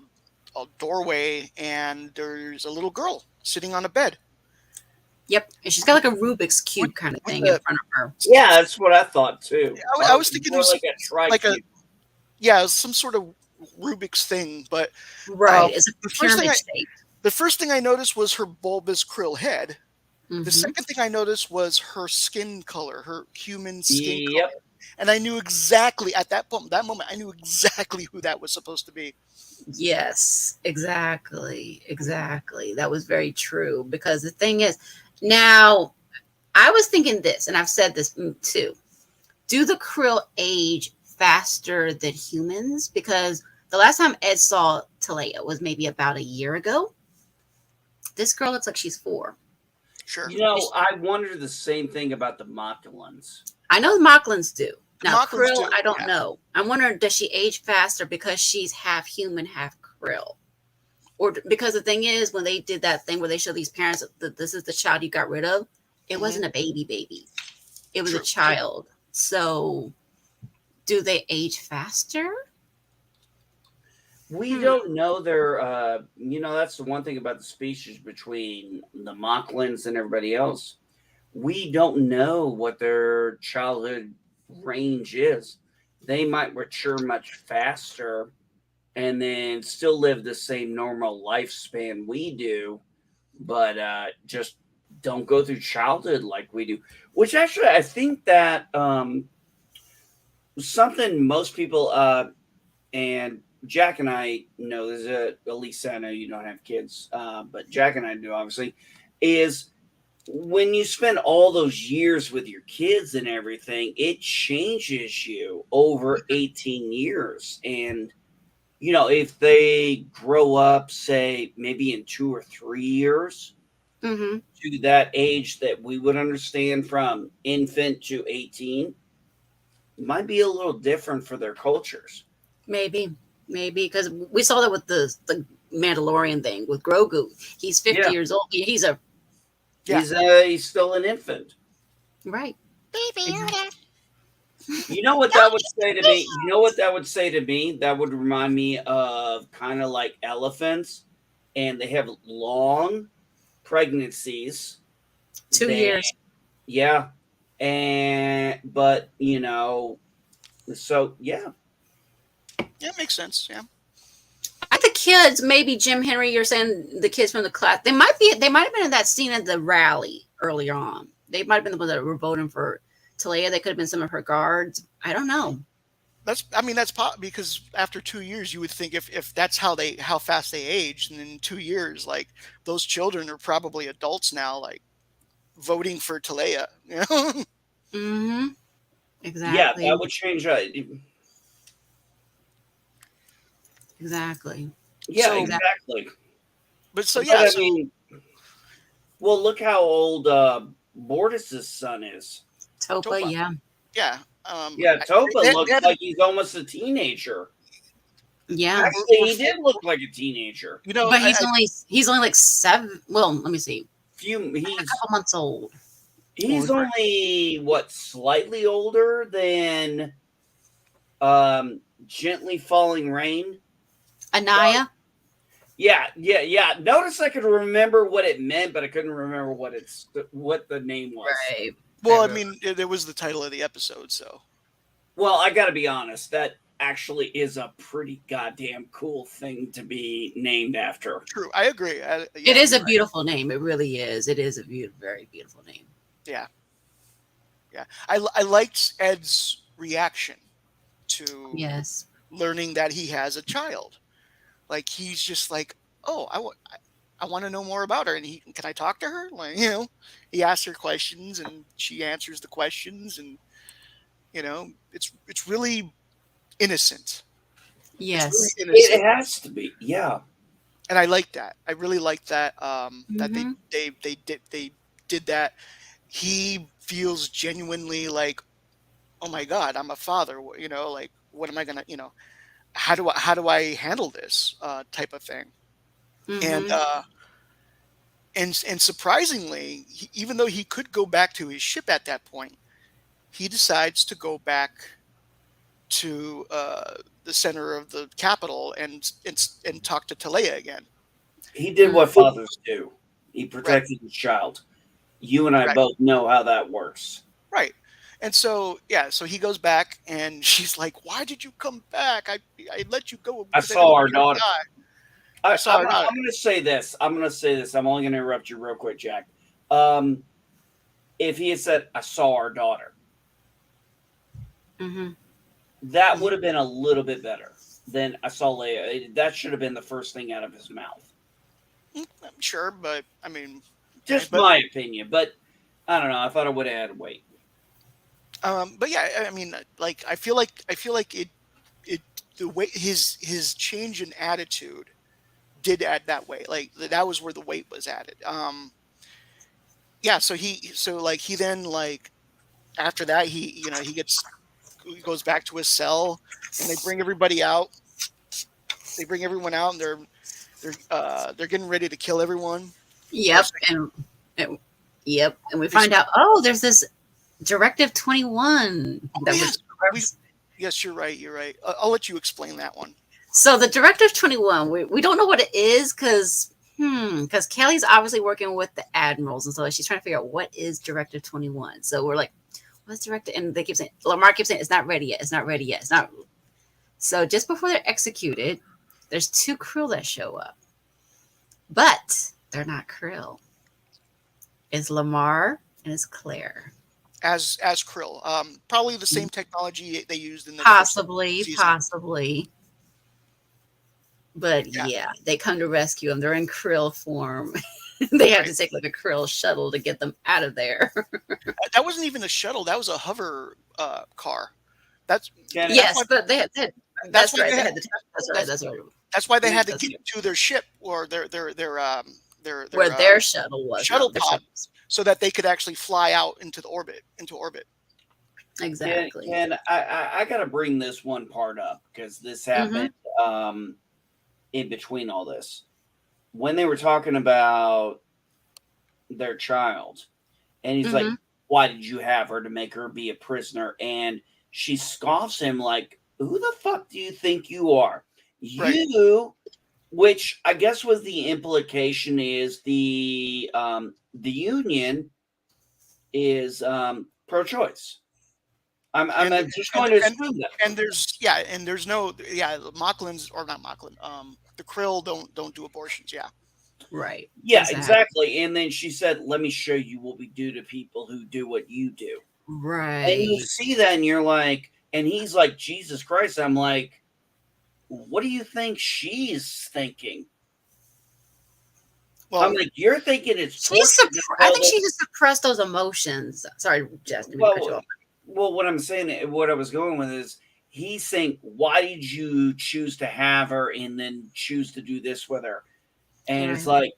S2: a doorway, and there's a little girl sitting on a bed
S1: Yep. And she's got like a Rubik's
S2: with
S1: cube kind of
S2: with
S1: thing in
S2: the.
S1: front of her.
S3: Yeah, that's what I thought too.
S2: I was thinking it
S3: More
S2: was
S3: like a
S2: like a
S3: tricube.
S2: yeah, it was some sort of Rubik's thing, but
S1: Right. It's a
S2: the first thing
S1: pyramid
S2: I
S1: shape.
S2: the first thing I noticed was her bulbous krill head. The
S1: Hmm.
S2: second thing I noticed was her skin color, her human skin
S3: Yep.
S2: color. And I knew exactly at that moment, I knew exactly who that was supposed to be.
S1: Yes, exactly. Exactly. That was very true. Because the thing is, now I was thinking this, and I've said this too. Do the krill age faster than humans? Because the last time Ed saw Talea was maybe about a year ago. This girl looks like she's 4.
S2: Sure.
S3: You know, I wonder the same thing about the Mockulans.
S1: I know the Mocklins do.
S2: The
S1: Now,
S2: Mocklins
S1: Krill,
S2: do.
S1: I don't
S2: Yeah.
S1: know. I'm wondering, does she age faster because she's half human, half Krill? Or because the thing is, when they did that thing where they show these parents that this is the child you got rid of, it
S2: Hmm.
S1: wasn't a baby. It was a
S2: True.
S1: child. So, do they age faster?
S3: We
S1: Hmm.
S3: don't know their, that's the one thing about the species between the Mocklins and everybody else. We don't know what their childhood range is. They might mature much faster and then still live the same normal lifespan we do, but just don't go through childhood like we do. Which actually, I think that something most people and Jack and I know this. At least I know you don't have kids, but Jack and I do obviously. Is when you spend all those years with your kids and everything, it changes you over 18 years. And if they grow up, say maybe in 2 or 3 years
S1: Mm-hmm.
S3: to that age that we would understand from infant to 18, it might be a little different for their cultures.
S1: Maybe, maybe because we saw that with the Mandalorian thing with Grogu. He's 50
S3: Yeah,
S1: years old. He's a
S2: Yeah.
S3: he's still an infant.
S1: right.
S2: Baby
S1: Exactly.
S2: Yoda.
S3: You know what that would say to me? You know what that would say to me? That would remind me of kind of like elephants, and they have long pregnancies.
S1: 2 years.
S3: They, yeah, and but so yeah,
S2: Yeah, makes sense. Yeah.
S1: I think the kids, maybe Jim Henry, you're saying the kids from the class, they might have been in that scene at the rally earlier on. They might have been the ones that were voting for Talia. They could have been some of her guards. I don't know.
S2: That's because after 2 years, you would think if that's how fast they age, and in 2 years, like those children are probably adults now, like voting for Talea.
S1: Mm-hmm.
S3: yeah, that
S1: Exactly.
S3: would change.
S1: Exactly.
S3: Yeah,
S2: So,
S1: Exactly.
S3: exactly.
S2: but so
S3: But
S2: yeah,
S3: I
S2: so
S3: mean, well, look how old Bortus's son is.
S1: Topa,
S2: Topa,
S1: yeah.
S2: yeah,
S3: Yeah, Topa
S2: they
S3: looks
S2: had
S3: like he's almost a teenager.
S1: Yeah.
S3: Actually, he
S2: before,
S3: did look like a teenager.
S1: But he's only like 7. Well, let me see.
S3: Few,
S1: A
S3: he's
S1: couple months old.
S3: he's only what slightly older than gently falling rain.
S1: Anaya.
S3: Yeah. Notice I could remember what it meant, but I couldn't remember what the name was.
S1: Right.
S2: Well, I mean, it was the title of the episode, so.
S3: Well, I got to be honest. That actually is a pretty goddamn cool thing to be named after.
S2: True, I agree.
S1: It is a beautiful name. It really is. It is a very beautiful name.
S2: Yeah, yeah. I liked Ed's reaction to
S1: Yes.
S2: learning that he has a child. Like he's just like, oh, I want to know more about her, and can I talk to her? Like, he asks her questions, and she answers the questions, and it's really innocent. It's really
S1: Yes.
S2: innocent,
S3: It has to be. Yeah.
S2: and I like that. I really like that. That
S1: Mm-hmm.
S2: they did that. He feels genuinely like, oh my God, I'm a father. Like what am I gonna, how do I handle this type of thing? And
S1: Mm-hmm.
S2: and surprisingly, even though he could go back to his ship at that point, he decides to go back to the center of the capital and talk to Talea again.
S3: He did what
S1: Mm-hmm.
S3: fathers do. He
S2: Right,
S3: protected his child. You and I
S2: right,
S3: both know how that works.
S2: right. And so yeah, so he goes back, and she's like, "Why did you come back? I let you go
S3: I
S2: because I didn't
S3: saw
S2: want
S3: our
S2: you to
S3: daughter.
S2: die." I
S3: I,
S2: saw
S3: I'm,
S2: her
S3: I'm
S2: daughter.
S3: going to say this. I'm going to say this. I'm only going to interrupt you real quick, Jack. Um, if he had said, I saw our daughter,
S1: Mm-hmm.
S3: that
S2: Mhm.
S3: would have been a little bit better than I saw Leia. That should have been the first thing out of his mouth.
S2: I'm sure, but I mean, okay,
S3: Just my opinion. But I don't know. I thought I would have had to wait.
S2: but yeah, I mean, like I feel like it the way his change in attitude did add that way. Like that was where the weight was added. Yeah, so he then like after that he goes back to his cell, and they bring everybody out. They bring everyone out, and they're getting ready to kill everyone. Or
S1: Yep. And yep. And we
S2: they
S1: find out, oh, there's this Directive 21
S2: oh
S1: that
S2: yes,
S1: was
S2: we yes, you're right. You're right. I'll let you explain that one.
S1: so the Directive 21, we don't know what it is because Kelly's obviously working with the admirals, and so she's trying to figure out what is Directive 21. So we're like, what's Directive? And they keep saying, Lamar keeps saying, it's not ready yet. It's not ready yet. It's not. So just before they're executed, there's two Krill that show up, but they're not Krill. It's Lamar and it's Claire.
S2: As Krill, probably the same technology they used in the first
S1: Possibly,
S2: season.
S1: possibly. But
S2: Yeah,
S1: yeah, they come to rescue them. They're in Krill form. They have
S2: right.
S1: to take like a Krill shuttle to get them out of there.
S2: That wasn't even a shuttle. That was a hover car. That's
S3: Can it?
S2: that's why
S1: Yes, but
S2: that's
S1: that's
S2: why
S1: right.
S2: they
S1: They
S2: had
S1: had the that's right.
S2: that's
S1: That's right.
S2: that's why they had to
S1: That's
S2: get
S1: right.
S2: to their ship or
S1: Where
S2: their
S1: their shuttle was.
S2: shuttle
S1: No, their
S2: pod
S1: shuttle was.
S2: so that they could actually fly out into orbit.
S1: Exactly.
S3: Can I got to bring this one part up because this
S1: Mm-hmm.
S3: happened in between all this. When they were talking about their child, and he's like,
S1: Mm-hmm.
S3: why did you have her to make her be a prisoner? And she scoffs him like, who the fuck do you think you are?
S2: Right.
S3: You, which I guess was the implication is the union is pro-choice.
S2: And
S3: I'm just going to assume that.
S2: and there's yeah, and there's no yeah, Mocklin's or not Mocklin. The Krill don't do abortions. Yeah.
S1: Right.
S3: Yeah,
S1: Exactly.
S3: exactly. And then she said, let me show you what we do to people who do what you do. And you
S1: Right.
S3: see that and you're like, and he's like, Jesus Christ. I'm like, what do you think she's thinking? I'm
S2: Well,
S3: like, you're thinking it's
S1: She's
S3: torture to
S1: I
S3: tell
S1: think
S3: them.
S1: she just suppressed those emotions. Sorry, Jess, didn't mean to cut you
S3: Well,
S1: off.
S3: well, what I'm saying, what I was going with is he's saying, why did you choose to have her and then choose to do this with her? And it's
S1: Right.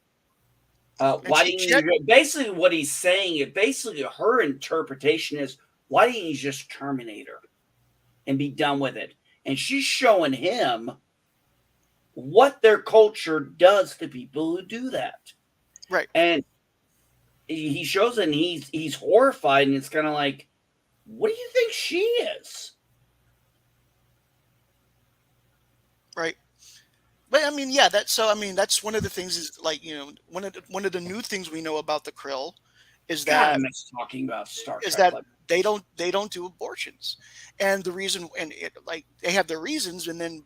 S3: like,
S2: and
S3: why didn't you? Basically, what he's saying, basically, her interpretation is, why didn't you just terminate her and be done with it? And she's showing him what their culture does to people who do that.
S2: right.
S3: And he shows it and he's horrified, and it's kind of like, what do you think she is?
S2: Right. But I mean, yeah, that's one of the things is like one of the new things we know about the Krill is
S3: God, I
S2: that
S3: miss talking about Star
S2: is
S3: Trek.
S2: that they don't do abortions, and the reason, and like they have their reasons, and then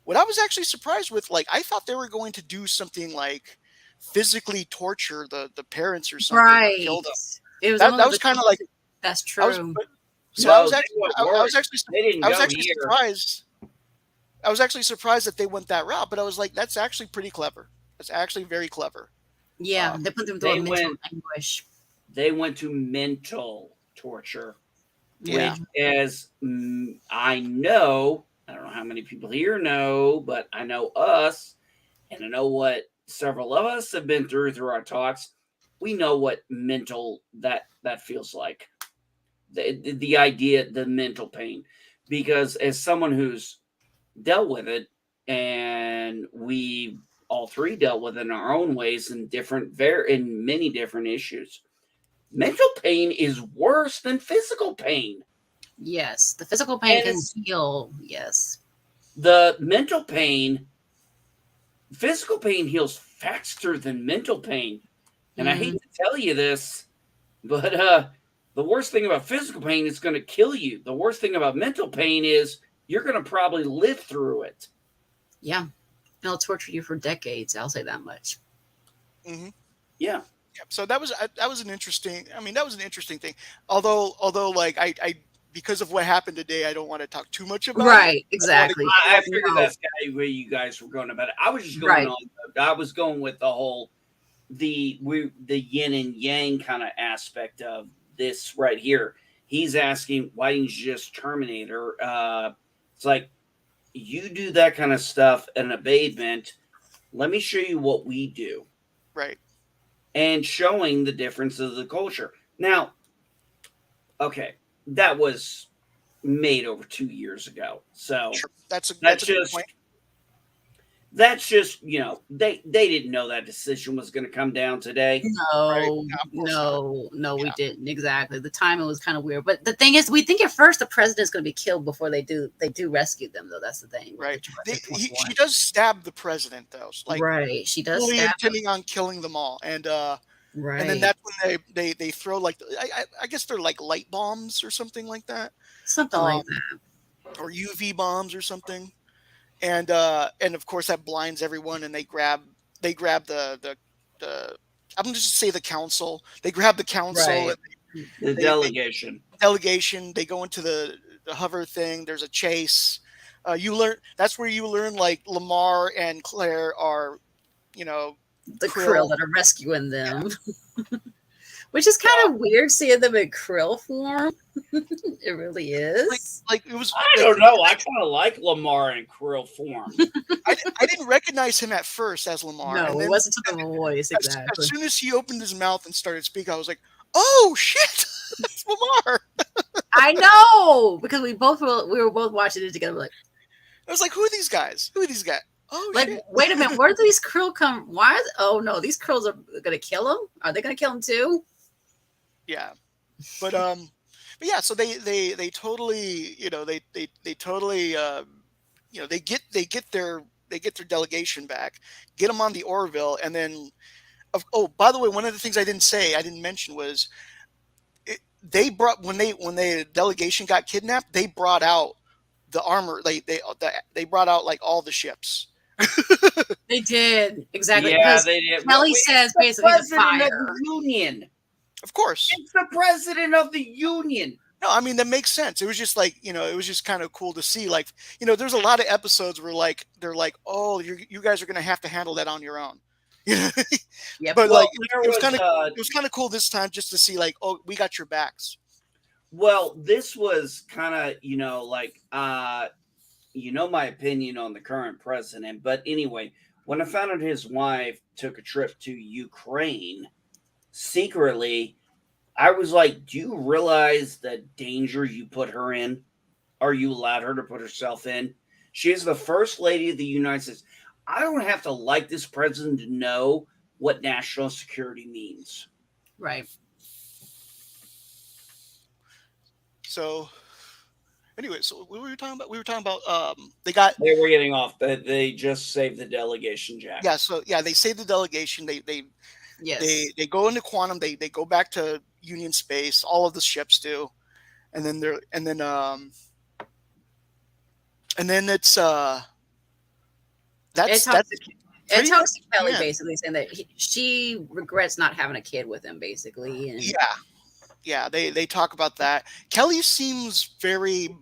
S2: what I was actually surprised with, like I thought they were going to do something like physically torture the parents or something or kill
S1: Right.
S2: them.
S1: It was
S2: That
S1: almost
S2: was
S1: like
S2: kind of like
S1: that's
S2: I was,
S1: true.
S2: so
S3: No, they went
S2: I
S3: worse.
S2: was actually
S3: They didn't
S2: I was
S3: go
S2: actually
S3: here.
S2: surprised. I was actually surprised that they went that route, but I was like, that's actually pretty clever. That's actually very clever.
S1: Yeah,
S2: Um,
S1: they put them through a
S3: They
S1: mental
S3: went.
S1: anguish.
S3: They went to mental torture,
S1: Yeah.
S2: yeah,
S3: which, as I know, I don't know how many people here know, but I know us, and I know what several of us have been through our talks. We know what mental that feels like. The idea, the mental pain, because as someone who's dealt with it, and we all three dealt with it in our own ways in in many different issues. Mental pain is worse than physical pain.
S1: Yes. The physical pain
S3: And
S1: can
S3: it's
S1: heal. Yes.
S3: the mental pain, physical pain heals faster than mental pain. And I hate
S1: Mm,
S3: to tell you this, but the worst thing about physical pain is going to kill you. The worst thing about mental pain is you're going to probably live through it.
S1: yeah. It'll torture you for decades. I'll say that much.
S2: hmm
S3: Yeah.
S2: yeah. So that was an interesting. I mean, that was an interesting thing. Although like I because of what happened today, I don't want to talk too much about it.
S1: Right.
S2: I don't want to
S1: Exactly.
S3: I figured
S1: No.
S3: that's kind of where you guys were going about it. I was just going
S1: Right.
S3: on. I was going with the whole the yin and yang kind of aspect of this right here. He's asking, why didn't you just terminate her? It's like you do that kind of stuff at an abatement. Let me show you what we do,
S2: right.
S3: and showing the difference of the culture. Now, okay, that was made over 2 years ago, so
S2: Sure. That's
S3: that's
S2: a good point.
S3: just they didn't know that decision was going to come down today.
S2: Right.
S1: No,
S2: No, of course not.
S1: no, we
S2: Yeah.
S1: didn't. Exactly. The timing was kind of weird. But the thing is, we think at first the president's going to be killed before they do rescue them, though. That's the thing with the
S2: Right.
S1: Jurassic
S2: She
S1: 21.
S2: does stab the president though, like
S1: Right. She does
S2: fully
S1: stab him.
S2: intending on killing them all, and then
S1: Right.
S2: that's when they throw like I guess they're like light bombs or something like that,
S1: Something
S2: um,
S1: like that.
S2: or UV bombs or something, and of course that blinds everyone, and they grab the I'm gonna just say the council. They grab the council
S1: Right.
S2: and
S3: The
S2: they
S3: delegation.
S2: delegation. They go into the hover thing. There's a chase. You learn that's where you learn like Lamar and Claire are, you know,
S1: The krill
S2: Krill.
S1: that are rescuing
S2: Yeah,
S1: them, which is kind of weird seeing them in krill form. It really
S2: like
S1: is.
S2: it was
S3: I
S2: like
S3: don't know. I kind of like Lamar in Krill form.
S2: I didn't recognize him at first as Lamar, and
S1: No, it
S2: then
S1: wasn't to the voice
S2: as
S1: exactly.
S2: soon as he opened his mouth and started speaking, I was like, "Oh shit, it's Lamar!"
S1: I know because we were both watching it together. Like,
S2: I was like, "Who are these guys? Who are these guys?" Oh
S1: like,
S2: shit!
S1: wait a minute, where do these krill come? Why? Oh no, these krills are gonna kill him. Are they gonna kill him too?
S2: Yeah, but yeah. So they totally, they totally, they get their delegation back, get them on the Orville, and then oh, by the way, one of the things I didn't mention was they brought when the delegation got kidnapped, they brought out the armor. They brought out like all the ships.
S1: They did exactly
S3: Yeah,
S1: because
S3: they did. Well,
S1: Kelly
S3: it's
S1: says
S3: the
S1: basically the
S3: president of the
S1: fire.
S3: union.
S2: Of course.
S3: It's the president of the union.
S2: No, I mean that makes sense. It was just like, it was just kind of cool to see. Like, there's a lot of episodes where like they're like, oh, you guys are gonna have to handle that on your own.
S1: Yep.
S2: But
S3: Well,
S2: like
S3: there
S2: it was
S3: was
S2: kind of cool this time just to see like, oh, we got your backs.
S3: this was kind of my opinion on the current president, but anyway, when I found out his wife took a trip to Ukraine secretly, I was like, do you realize the danger you put her in? Or you allowed her to put herself in? She is the first lady of the United States. I don't have to like this president to know what national security means.
S1: Right.
S2: So anyway, so what were we talking about? We were talking about
S3: They were getting off. They just saved the delegation, Jack.
S2: yeah, so yeah, they saved the delegation.
S1: Yes.
S2: They go into quantum. They go back to Union space. All of the ships do, and then they're and then it's
S1: Ed talks
S2: that's
S1: to Ed
S2: pretty much
S1: talks to
S2: the
S1: Kelly
S2: end.
S1: basically saying that she regrets not having a kid with him, basically, and
S2: Yeah, yeah. They talk about that. Kelly seems very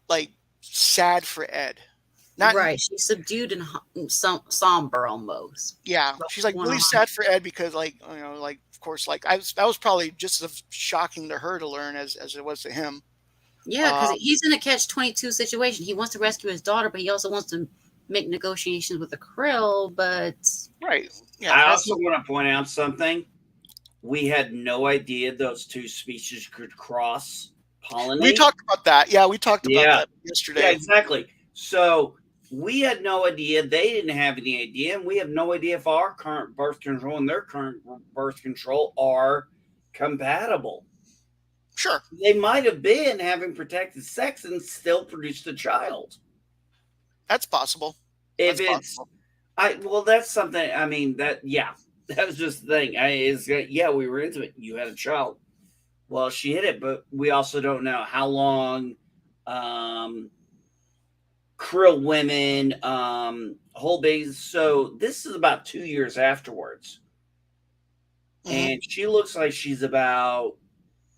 S2: like sad for Ed. Not
S1: right, she's subdued and somber almost.
S2: Yeah,
S1: What's
S2: she's like
S1: going
S2: really
S1: on?
S2: sad for Ed because like like of course like that was probably just as shocking to her to learn as it was to him.
S1: Yeah, because
S2: Um,
S1: he's in a catch-22 situation. He wants to rescue his daughter, but he also wants to make negotiations with the Krill. But
S2: right. Yeah.
S3: I
S1: as
S3: also want to point out something. We had no idea those two species could cross
S2: We
S3: pollinate.
S2: talked about that. Yeah, we talked about
S3: Yeah,
S2: that
S3: yeah,
S2: yesterday.
S3: exactly. So we had no idea. They didn't have any idea, and we have no idea if our current birth control and their current birth control are compatible.
S2: Sure.
S3: They might have been having protected sex and still produced a child.
S2: That's possible.
S3: If
S2: That's
S3: it's,
S2: possible.
S3: that's something. I mean, that was just the thing. Yeah, we were intimate. You had a child. Well, she hit it, but we also don't know how long um, Krill women hold babies. So this is about 2 years afterwards,
S2: Hmm.
S3: and she looks like she's about.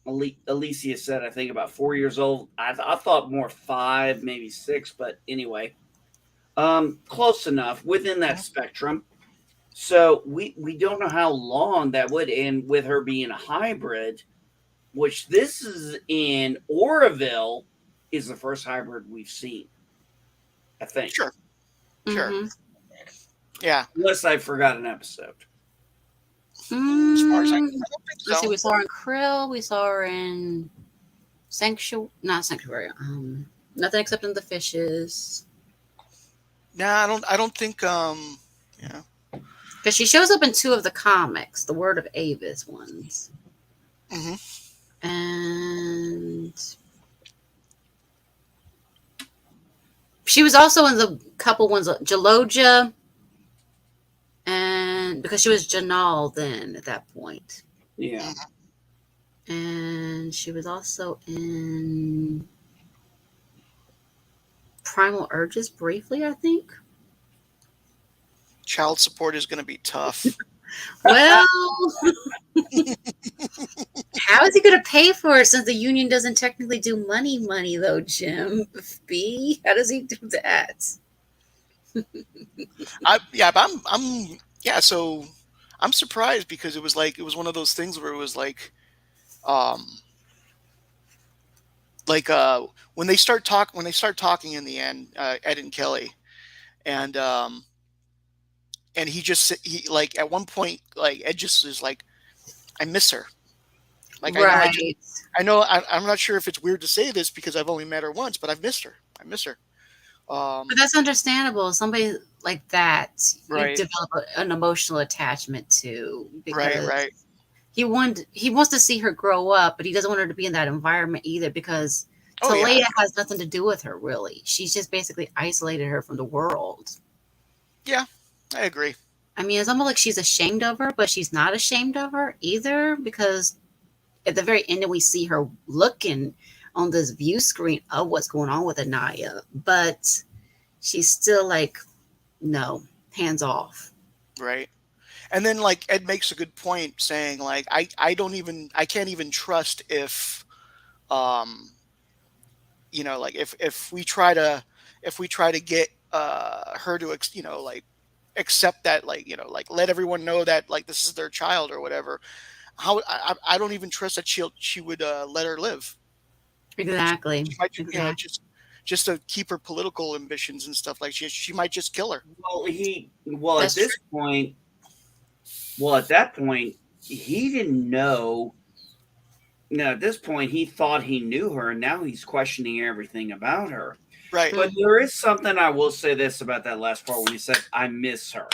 S3: Alicia said, I think about 4 years old. I thought more 5, maybe 6, but anyway, close enough within that spectrum. So we don't know how long that would end with her being a hybrid, which this is in Orville is the first hybrid we've seen, I think.
S2: Sure. Sure.
S1: mm-hmm.
S2: Yeah.
S3: Unless I forgot an episode.
S2: As far as I
S1: mm,
S2: don't think
S1: let's see.
S2: so.
S1: We saw her in Krill. We saw her in not Sanctuary. Nothing except in the fishes.
S2: Nah, I don't think. Yeah.
S1: Because she shows up in 2 of the comics, the Word of Avis ones,
S2: Hmm.
S1: and she was also in the couple ones, Jaloja, and because she was Janal then at that point.
S3: Yeah.
S1: And she was also in Primal Urges briefly, I think.
S2: Child support is going to be tough.
S1: Well, how is he going to pay for it since the union doesn't technically do money, though, Jim? B, how does he do that?
S2: But yeah. So I'm surprised because it was one of those things where it was um, like when they start talking in the end, Ed and Kelly, and he like at one point like Ed just is like, I miss her. Like
S1: Right.
S2: I'm not sure if it's weird to say this because I've only met her once, but I've missed her. I miss her.
S1: But that's understandable. Somebody like that, you
S2: Right,
S1: develop an emotional attachment to because
S2: right.
S1: he wants to see her grow up, but he doesn't want her to be in that environment either because
S2: Oh yeah,
S1: Talea has nothing to do with her, really. She's just basically isolated her from the world.
S2: yeah. I agree.
S1: I mean, it's almost like she's ashamed of her, but she's not ashamed of her either because at the very end, we see her looking on this view screen of what's going on with Anaya, but she's still like, no, hands off.
S2: Right. And then like Ed makes a good point saying like I can't even trust if um like if we try to get her to like accept that like like let everyone know that like this is their child or whatever. How I don't even trust that she would let her live.
S1: Exactly.
S2: She might
S1: Exactly.
S2: just to keep her political ambitions and stuff like she might just kill her.
S3: Well
S1: That's true.
S3: at that point he didn't know. No, at this point he thought he knew her, and now he's questioning everything about her.
S2: Right.
S3: But there is something I will say this about that last part when he said, I miss her.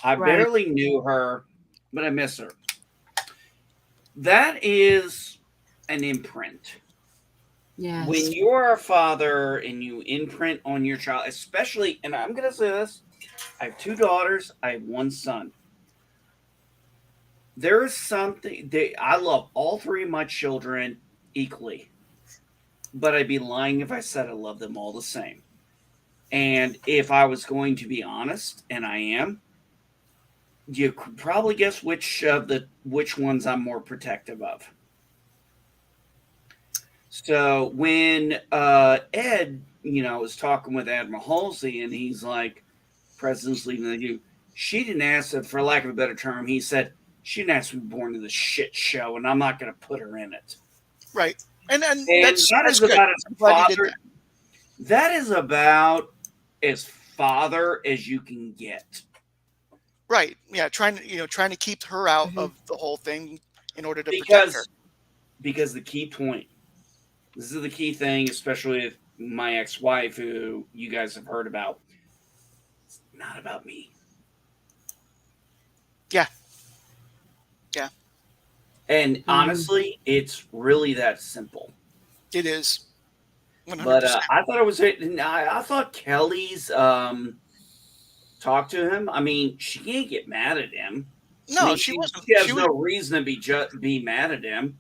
S3: I
S1: Right.
S3: barely knew her, but I miss her. That is an imprint.
S1: Yes.
S3: When you are a father and you imprint on your child, especially, and I'm going to say this, I have 2 daughters, I have 1 son. there is something I love all three of my children equally, but I'd be lying if I said I love them all the same. And if I was going to be honest, and I am, you could probably guess which ones I'm more protective of. So when Ed, was talking with Admiral Halsey, and he's like, "President's leaving the U," she didn't ask, for lack of a better term, he said she didn't ask to be born to the shit show, and I'm not going to put her in it.
S2: Right. And
S3: And
S2: that's
S3: that is
S2: good.
S3: about
S2: I'm
S3: as
S2: glad you did
S3: father.
S2: that.
S3: That is about as father as you can get.
S2: Right. Yeah. Trying to keep her out
S1: Mhm.
S2: of the whole thing in order to protect her.
S3: Because the key point, this is the key thing, especially with my ex-wife, who you guys have heard about. It's not about me.
S2: Yeah. Yeah.
S3: And
S1: Mhm.
S3: honestly, it's really that simple.
S2: It is.
S3: But
S2: 100%.
S3: I thought it was. I thought Kelly's talk to him. I mean, she can't get mad at him. I
S2: No,
S3: mean,
S2: she wasn't.
S3: she
S2: She
S3: has
S2: was
S3: no reason to be mad at him.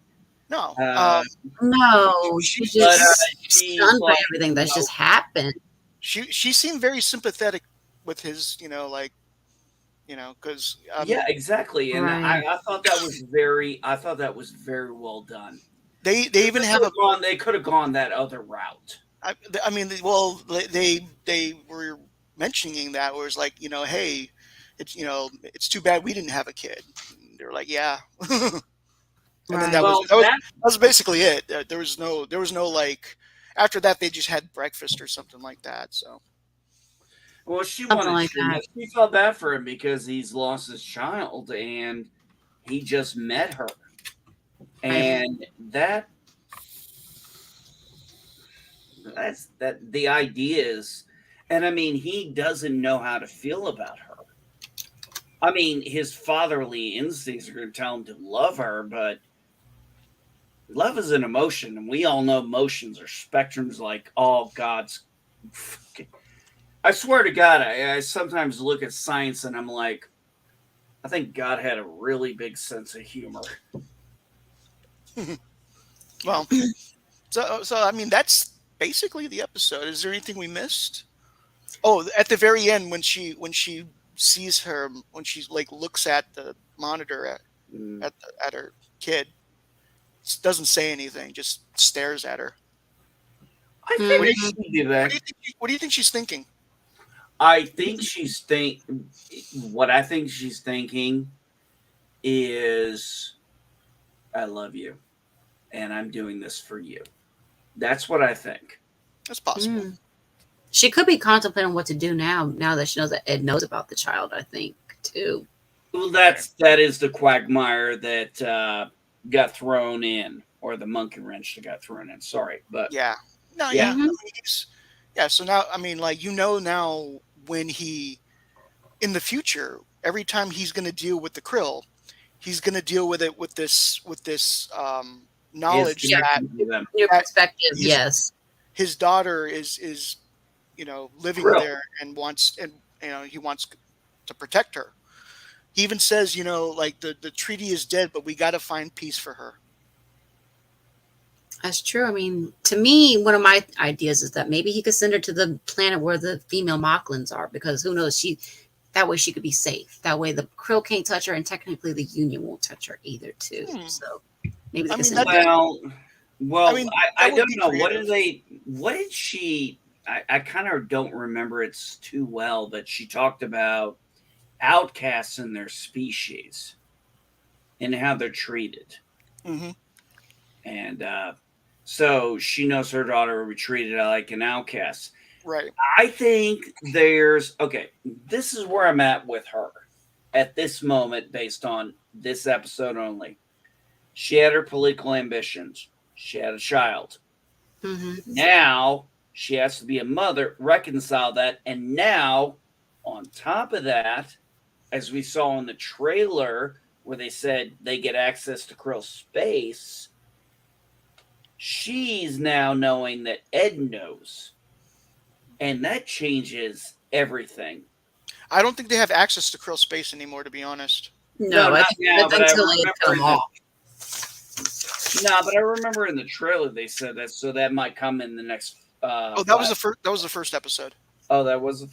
S2: no.
S3: Uh,
S1: No,
S2: She
S1: she's
S3: but
S1: just
S3: she's
S1: stunned by
S3: like,
S1: everything that's
S3: you
S1: just happened.
S2: she seemed very sympathetic with his, because
S3: yeah, exactly. And
S1: Right.
S3: I thought that was very well done.
S2: they even have a.
S3: They could have gone that other route.
S2: I mean, well, they were mentioning that where it's like, hey, it's too bad we didn't have a kid. And they're like, yeah, and then that
S1: Right.
S2: was
S3: Well,
S2: that was
S3: that
S2: that was basically it. There was no like after that they just had breakfast or something like that. So
S3: well, she
S1: Something
S3: wanted
S1: like that.
S3: she felt bad for him because he's lost his child and he just met her,
S1: Right.
S3: and that the idea is, and I mean, he doesn't know how to feel about her. I mean, his fatherly instincts are going to tell him to love her, but love is an emotion, and we all know emotions are spectrums like all God's. I swear to God, I sometimes look at science and I'm like, I think God had a really big sense of humor.
S2: well, so I mean that's basically the episode. Is there anything we missed? Oh, at the very end when she sees her when she like looks at the monitor
S3: Mm.
S2: at her kid, doesn't say anything, just stares at her.
S3: I
S2: What do
S3: figured
S2: you
S1: Mhm.
S3: she'd do
S2: what do
S3: that.
S2: you think? What do you think she's thinking?
S3: I think she's think. What I think she's thinking is, I love you, and I'm doing this for you. That's what I think.
S2: That's possible.
S1: Mm. She could be contemplating what to do now that she knows that Ed knows about the child, I think, too.
S3: Well,
S2: Right.
S3: that is the quagmire that got thrown in, or the monkey wrench that got thrown in. Sorry, but
S2: Yeah. No,
S3: yeah,
S2: yeah. I
S1: Mhm.
S2: mean, yeah, so now I mean like now when he in the future, every time he's going to deal with the krill, he's going to deal with it with this
S3: his
S2: knowledge
S1: Yeah.
S3: connection to them.
S1: Your
S2: that
S1: perspective,
S2: his
S1: yes.
S2: his daughter is living
S3: Krill.
S2: there and he wants to protect her. He even says, like the treaty is dead, but we got to find peace for her.
S1: That's true. I mean, to me, one of my ideas is that maybe he could send her to the planet where the female Mocklins are, because who knows, that way she could be safe. That way the Krill can't touch her, and technically the Union won't touch her either, too.
S2: Hmm.
S1: So maybe they
S2: I
S1: could
S2: mean
S1: send her
S2: that
S1: there.
S3: Well,
S2: I
S3: well,
S2: mean
S3: I
S2: that would
S3: don't
S2: be
S3: know.
S2: creative.
S3: What did she? I kind of don't remember it too well, but she talked about outcasts in their species and how they're treated.
S2: Hmm.
S3: And so she knows her daughter will be treated like an outcast.
S2: Right.
S3: I think there's okay. This is where I'm at with her at this moment, based on this episode only. She had her political ambitions. She had a child.
S1: Hmm.
S3: Now she has to be a mother, reconcile that, and now on top of that, as we saw in the trailer where they said they get access to Krill space, she's now knowing that Ed knows, and that changes everything.
S2: I don't think they have access to krill space anymore, to be honest.
S1: No, I
S3: not
S1: think
S3: now, but I
S1: until they
S3: remember
S1: come
S3: in
S1: off.
S3: no, but I remember in the trailer they said that, so that might come in the next.
S2: Oh, that was the first. That was the first episode.
S3: Oh, that was.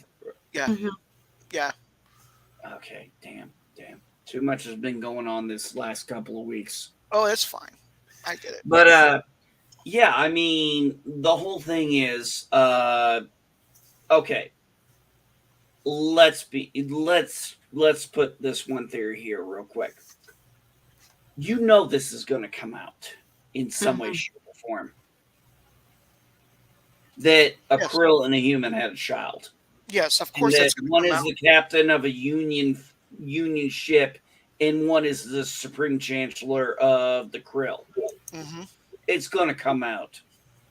S2: Yeah,
S1: Mhm.
S2: yeah.
S3: Okay, damn. Too much has been going on this last couple of weeks.
S2: Oh, that's fine. I get it.
S3: But yeah, I mean, the whole thing is okay. Let's put this one theory here real quick. You know this is going to come out in some way,
S1: Mhm.
S3: shape, or form. That a
S2: Yes.
S3: krill and a human had a child.
S2: Yes, of
S3: And
S2: course
S3: that
S2: that's going to
S3: one
S2: come
S3: is
S2: out.
S3: the captain of a union ship, and one is the supreme chancellor of the krill.
S2: Mm-hmm.
S3: It's going to come out.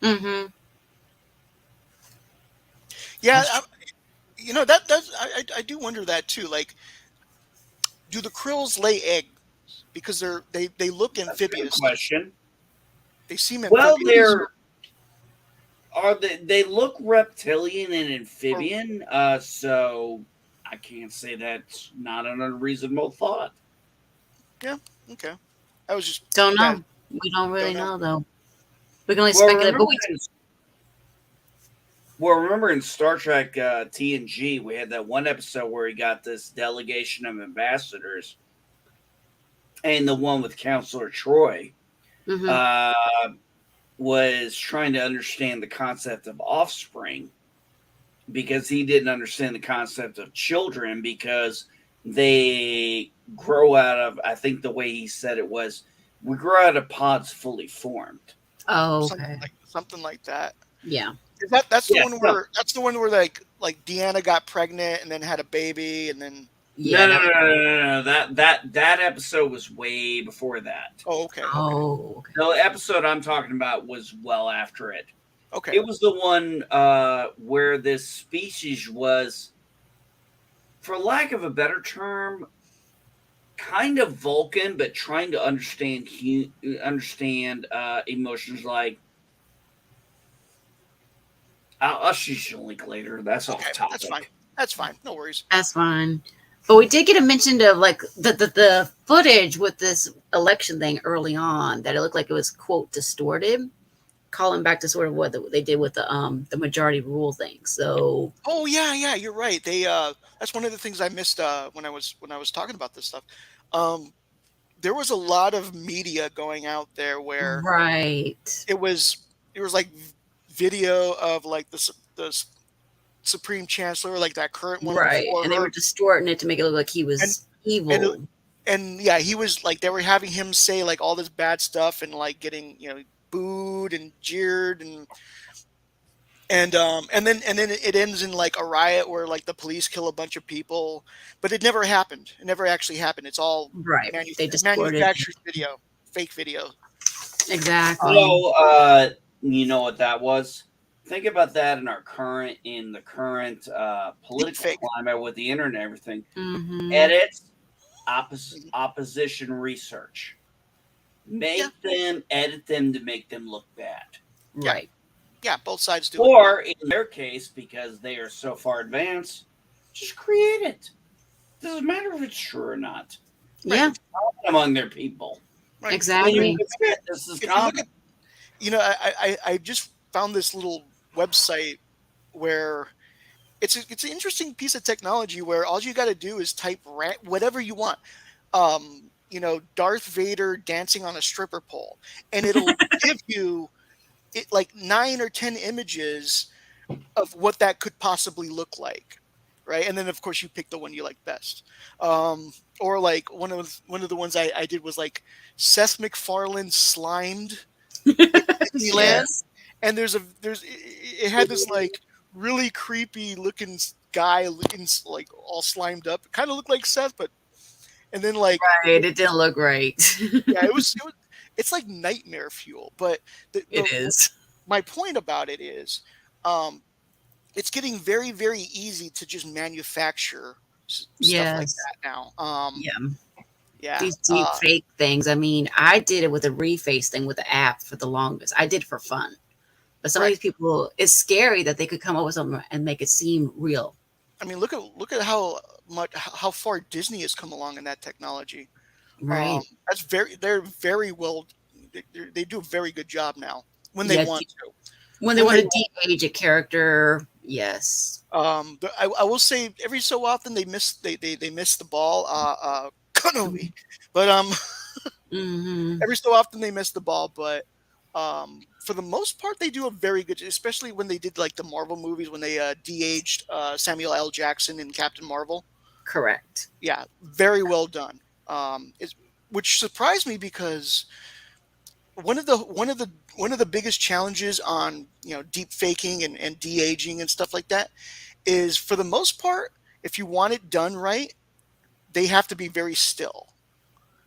S1: Mhm.
S2: Yeah,
S1: That's
S2: you know that does. I do wonder that too. Like, do the krills lay eggs? Because they look
S3: That's a good
S2: amphibious.
S3: question.
S2: They seem
S3: Well,
S2: amphibious.
S3: they look reptilian and
S2: Or,
S3: amphibian, so I can't say that's not an unreasonable thought.
S2: yeah, okay. I was just
S1: Don't
S2: yeah,
S1: know. We don't really
S2: don't know.
S1: know though. We can only
S3: Well,
S1: speculate. But
S3: remember in Star Trek TNG, we had that one episode where he got this delegation of ambassadors, and the one with Counselor Troy
S1: Mhm.
S3: Was trying to understand the concept of offspring, because he didn't understand the concept of children, because they grow out of, I think the way he said it was, we grow out of pods fully formed.
S1: Oh,
S2: something
S1: okay.
S2: like that.
S1: Yeah.
S2: That's the
S3: Yeah,
S2: one where like Deanna got pregnant and then had a baby and then.
S1: Yeah.
S3: No. That episode was way before that.
S2: Oh, okay.
S1: Oh, okay.
S3: The episode I'm talking about was well after it.
S2: Okay.
S3: It was the one where this species was, for lack of a better term, kind of Vulcan, but trying to understand emotions. Like, I'll shoot you a link later. That's off
S2: Okay.
S3: topic.
S2: That's fine. That's fine. No worries.
S1: That's fine. But we did get a mention of like the footage with this election thing early on that it looked like it was quote distorted, calling back to sort of what they did with the majority rule thing. So
S2: Oh yeah, you're right. They that's one of the things I missed when I was talking about this stuff. There was a lot of media going out there where
S1: right,
S2: it was like video of like the Supreme Chancellor, like that current one
S1: right,
S2: before
S1: and they were
S2: her,
S1: distorting it to make it look like he
S2: and
S1: was
S2: and
S1: evil.
S2: and yeah, he was like they were having him say like all this bad stuff and like getting booed and jeered and then it ends in like a riot where like the police kill a bunch of people, but it never happened. It never actually happened. It's all
S1: Right, they distorted
S2: manufactured video, fake video.
S1: exactly.
S3: So, you know what that was? Think about that in the current political
S2: Fake.
S3: climate with the internet and everything.
S1: Mm-hmm.
S3: Edits, opposition research. Edit them to make them look bad.
S1: Right.
S2: Yeah, both sides do it.
S3: Or in their case, because they are so far advanced, just create it. Doesn't matter if it's true or not.
S1: Yeah,
S3: Among their people.
S2: Right.
S1: exactly.
S3: This is
S2: If you look at, I just found this little website where it's an interesting piece of technology where all you got to do is type whatever you want. Darth Vader dancing on a stripper pole, and it'll give you like 9 or 10 images of what that could possibly look like, right? And then of course you pick the one you like best. Or like one of the ones I did was like Seth MacFarlane slimed Disneyland,
S1: Yes.
S2: and it had this like really creepy looking guy looking like all slimed up. It kind of looked like Seth, and then like
S1: Right, it didn't look right.
S2: yeah, it's like nightmare fuel. But
S1: It is.
S2: my point about it is, it's getting very, very easy to just manufacture stuff like that now. Yeah.
S1: These deep fake things. I mean, I did it with a reface thing with the app for the longest. I did it for fun. But some of these people, it's scary that they could come up with something and make it seem real.
S2: I mean, look at how how far Disney has come along in that technology.
S1: Right.
S2: They're very well. They do a very good job now when they
S1: Yeah.
S2: want to.
S1: When they
S2: When
S1: want
S2: they
S1: to de-age a character, yes.
S2: I will say every so often they miss the ball. Kenobi, but
S1: Mm-hmm.
S2: every so often they miss the ball. But for the most part, they do a very good. Especially when they did like the Marvel movies when they de-aged Samuel L. Jackson in Captain Marvel.
S1: Correct.
S2: Yeah, very well done. Which surprised me because one of the biggest challenges on deep faking and de-aging and stuff like that is for the most part, if you want it done right, they have to be very still.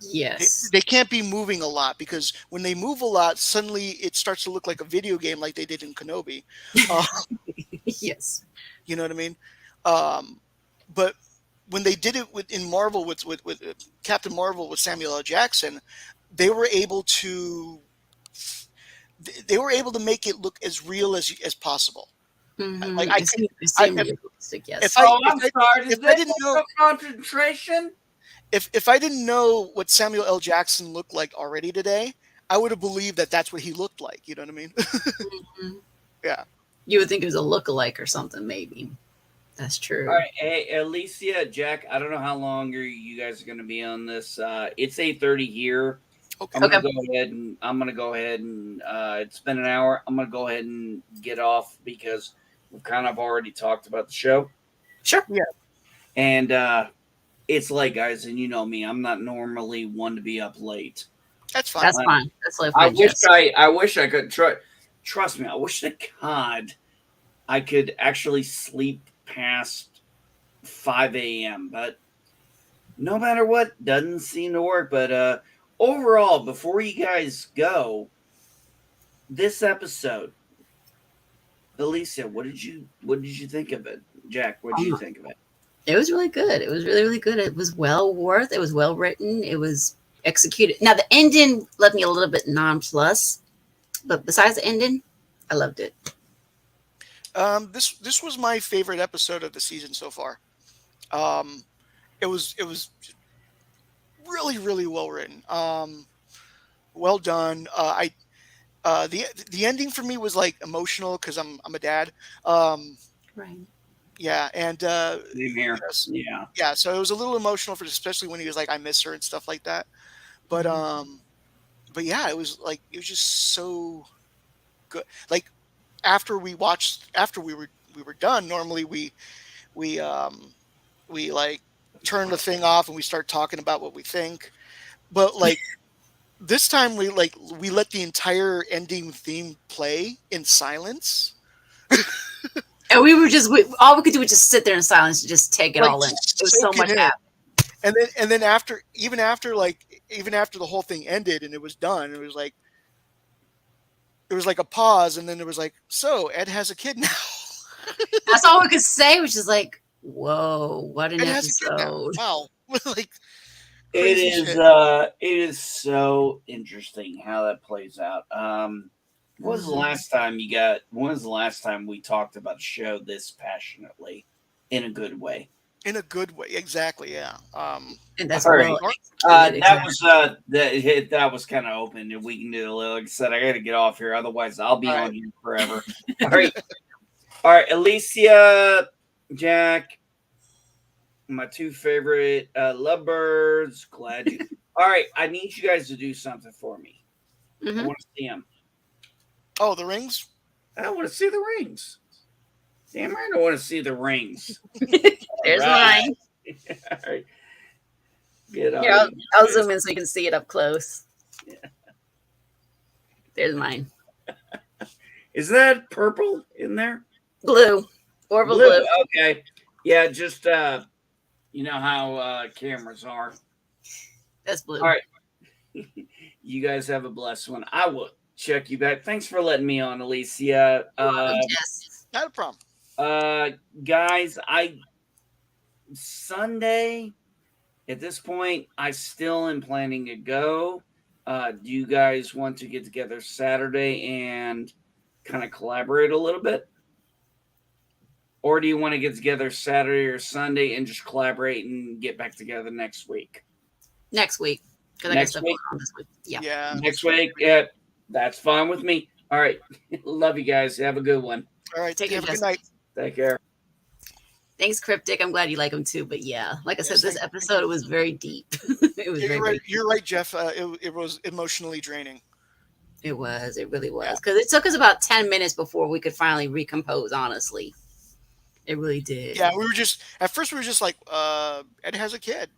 S1: Yes.
S2: They can't be moving a lot because when they move a lot, suddenly it starts to look like a video game like they did in Kenobi. Uh,
S1: Yes.
S2: you know what I mean? But when they did it in Marvel with Captain Marvel with Samuel L. Jackson, they were able to they were able to make it look as real as possible. Like
S1: Mm-hmm.
S2: I
S1: It
S2: could,
S1: seemed, it seemed realistic,
S2: if
S1: yes.
S2: I
S3: Oh, I'm sorry.
S2: if
S3: Did
S2: I
S3: they
S2: didn't
S3: go
S2: know
S3: concentration?
S2: if I didn't know what Samuel L. Jackson looked like already today, I would have believed that that's what he looked like. You know what I mean?
S1: Mhm.
S2: Yeah.
S1: You would think it was a look-alike or something, maybe. That's
S3: All
S1: true.
S3: right, hey Alicia, Jack. I don't know how long you guys are going to be on this. It's 8:30 here.
S2: Okay.
S3: I'm gonna
S1: Okay.
S3: go ahead and it's been an hour. I'm gonna go ahead and get off because we've kind of already talked about the show,
S1: Sure.
S2: Yeah,
S3: and it's late, guys, and you know me. I'm not normally one to be up late.
S2: that's fine.
S1: That's
S3: I,
S1: fine. That's totally
S3: I
S1: fine,
S3: wish
S1: Jess.
S3: I wish I could trust me. I wish to God I could actually sleep past 5 a.m. But no matter what, doesn't seem to work. But overall, before you guys go, this episode, Alicia, what did you think of it? Jack, what did you
S1: Um,
S3: think of it?
S1: it was really good. It was really, really good. It was well worth. It was well written. It was executed. Now the ending left me a little bit nonplussed, but besides the ending, I loved it.
S2: This was my favorite episode of the season so far. Um, it was really well written. Well done. The ending for me was like emotional because I'm a dad. Um,
S1: Right.
S2: yeah, and
S3: Same here.
S2: yes,
S3: Yeah.
S2: yeah. So it was a little emotional for especially when he was like, "I miss her" and stuff like that. But
S1: Mhm.
S2: but yeah, it was just so good. Like after we were done, normally we we like turn the thing off and we start talking about what we think. But like this time we let the entire ending theme play in silence.
S1: And all we could do was just sit there in silence and just take it
S2: Like
S1: all in. It was so
S2: soak it
S1: much
S2: in.
S1: happening.
S2: And then even after the whole thing ended and it was done, it was like a pause and then it was like, so Ed has a kid now.
S1: That's all we could say, which is like, whoa, what an
S2: Ed has a kid now.
S1: episode.
S2: Wow. Like
S3: It
S2: crazy
S3: is
S2: shit.
S3: it is so interesting how that plays out.
S1: Mhm.
S3: when was the last time we talked about a show this passionately in a good way?
S2: In a good way. Exactly, yeah.
S1: And
S2: I
S1: that's
S3: All
S2: think
S3: right.
S1: well executed. Exactly.
S3: That was kind of open and we can do it. Like I said, I gotta get off here, otherwise I'll be
S2: all
S3: on
S2: right.
S3: here forever. All right. All right, Alicia, Jack, my two favorite lovebirds. Glad you. All right, I need you guys to do something for me. I
S1: Hmm.
S3: want to see them.
S2: Oh, the rings?
S3: I want to see the rings. Damn right, I want to see the rings. All
S1: There's
S3: right,
S1: mine.
S3: all right. Get
S1: Here,
S3: out of
S1: I'll
S3: here.
S1: zoom in so you can see it up close. There's mine.
S3: Is that purple in there?
S1: Blue. Orville
S3: Blue.
S1: blue.
S3: Okay. Yeah, just you know how cameras are.
S1: That's
S3: All
S1: blue.
S3: right. You guys have a blessed one. I will check you back. Thanks for letting me on, Alicia.
S1: You're welcome, Jess.
S2: Not a problem.
S3: Uh, guys, I Sunday at this point, I still am planning to go. Do you guys want to get together Saturday and kind of collaborate a little bit? or do you want to get together Saturday or Sunday and just collaborate and get back together next week?
S1: Next week, because I got
S3: Next
S1: stuff
S3: week?
S1: going on this week. Yeah.
S2: Yeah.
S3: Next week? Yeah, that's fine with me. All right. Love you guys. Have a good one.
S2: All right.
S1: Take
S2: You
S1: it,
S2: have a good
S1: Jess.
S2: night.
S3: Take care.
S1: Thanks, Cryptic. I'm glad you like them too. But yeah, like I
S2: Yes,
S1: said, this
S2: thank
S1: episode
S2: you.
S1: was very deep. It was
S2: Yeah,
S1: very,
S2: you're right.
S1: very deep.
S2: You're right, Jeff. It was emotionally draining.
S1: It was. It really
S2: Yeah.
S1: was. Because it took us about 10 minutes before we could finally recompose, honestly. It really did.
S2: Yeah, we were just at first we were just like, Ed has a kid.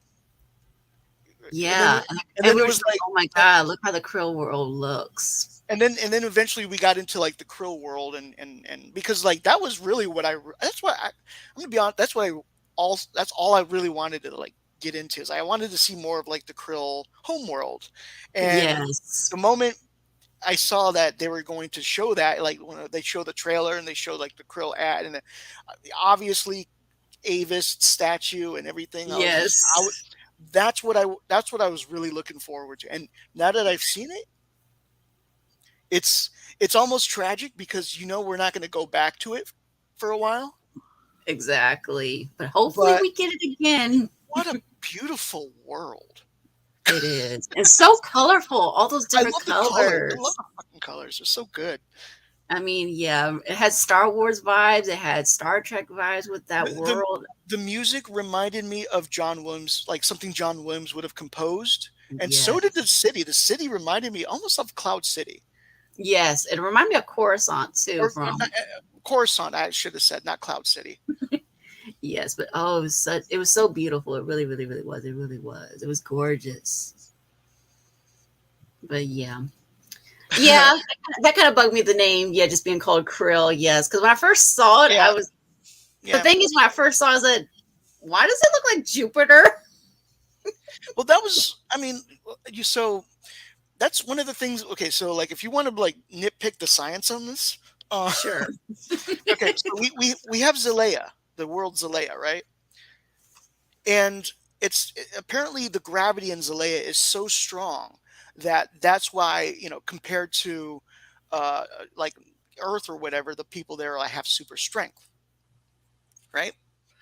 S1: Yeah.
S2: And
S1: And
S2: then
S1: we
S2: it
S1: were
S2: was
S1: just like,
S2: like
S1: oh my God, look how the Krill world looks.
S2: and then eventually we got into like the Krill world and because like that was really what that's what I'm gonna be honest, that's all I really wanted to like get into is I wanted to see more of like the Krill home world. And
S1: Yes.
S2: the moment I saw that they were going to show that, like when they show the trailer and they show like the Krill ad and obviously Avis statue and everything,
S1: Yes.
S2: that's what I was really looking forward to. And now that I've seen it, it's almost tragic because we're not going to go back to it for a while.
S1: Exactly. But hopefully
S2: But
S1: we get it again.
S2: what a beautiful world!
S1: It is. It's so colorful. All those
S2: I
S1: different
S2: love the colors. I love
S1: colors.
S2: the fucking colors. They're so good.
S1: I mean, yeah, it had Star Wars vibes. It had Star Trek vibes with that
S2: The,
S1: world.
S2: the music reminded me of John Williams, like something John Williams would have composed, and so did
S1: Yes.
S2: the city. The city reminded me almost of Cloud City.
S1: Yes. It reminded me of Coruscant too
S2: Or
S1: from
S2: not, Coruscant, I should have said, not Cloud City.
S1: yes, but oh, it was so beautiful. It really, really, really was. It really was. It was gorgeous. But yeah. Yeah, that kind of bugged me the name, yeah, just being called Krill, yes. Because when I first saw it,
S2: Yeah,
S1: the
S2: yeah.
S1: thing is when I first saw it, I said, why does it look like Jupiter?
S2: Well, that was, I mean, so that's one of the things. Okay, so like if you want to like nitpick the science on this,
S1: Sure.
S2: okay, so we have Zalea, the world Zalea, right? And apparently the gravity in Zalea is so strong that's why compared to uh like Earth or whatever, the people there like have super strength, right?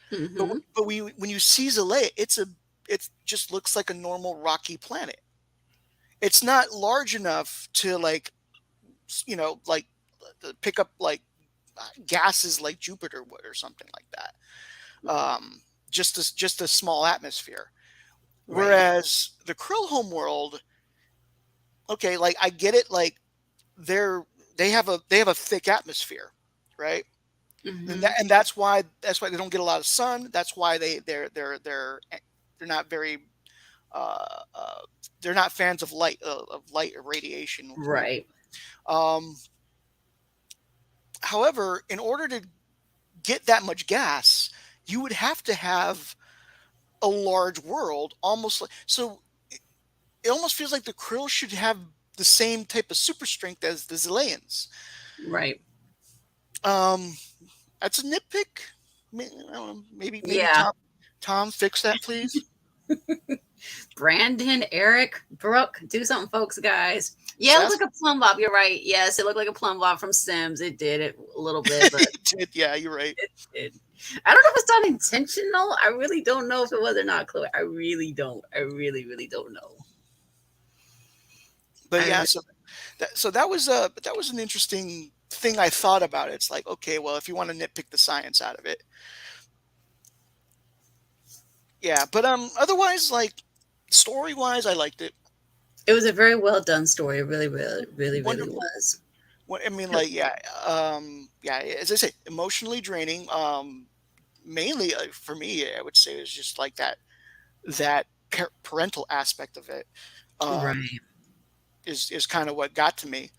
S2: But
S1: Hmm.
S2: when you see Zalea, it just looks like a normal rocky planet. It's not large enough to like like pick up like gases like Jupiter would or something like that. Just a small atmosphere.
S1: Right.
S2: Whereas the Krill homeworld, okay, like I get it, like they're they have a thick atmosphere, right?
S1: Hmm.
S2: And that's why they don't get a lot of sun. That's why they're not very uh, uh, they're not fans of light or radiation.
S1: Right.
S2: Um, However, in order to get that much gas, you would have to have a large world, almost like so. It almost feels like the Krill should have the same type of super strength as the Zillions.
S1: Right.
S2: Um, that's a nitpick. I don't know. Maybe
S1: Yeah.
S2: Tom, fix that, please.
S1: Brandon, Eric, Brooke, do something, folks, guys. Yeah, it
S2: Seth?
S1: looked like a plumb bob. You're right. Yes, it looked like a plumb bob from Sims. It did it a little bit, but
S2: Yeah, you're right.
S1: it did. I don't know if it's done intentional. I really don't know if it was or not, Chloe. I really don't. I really, really don't know.
S2: But
S1: I
S2: yeah,
S1: really,
S2: that was an interesting thing I thought about. It's like, okay, well, if you want to nitpick the science out of it, yeah. But otherwise, like story wise, I liked it.
S1: it was a very well done story. It really, really, really, really
S2: Wonderful.
S1: was.
S2: I mean, like, yeah, yeah. As I say, emotionally draining. Mainly for me, I would say is just like that parental aspect of it. Um,
S1: Right.
S2: is kind of what got to me.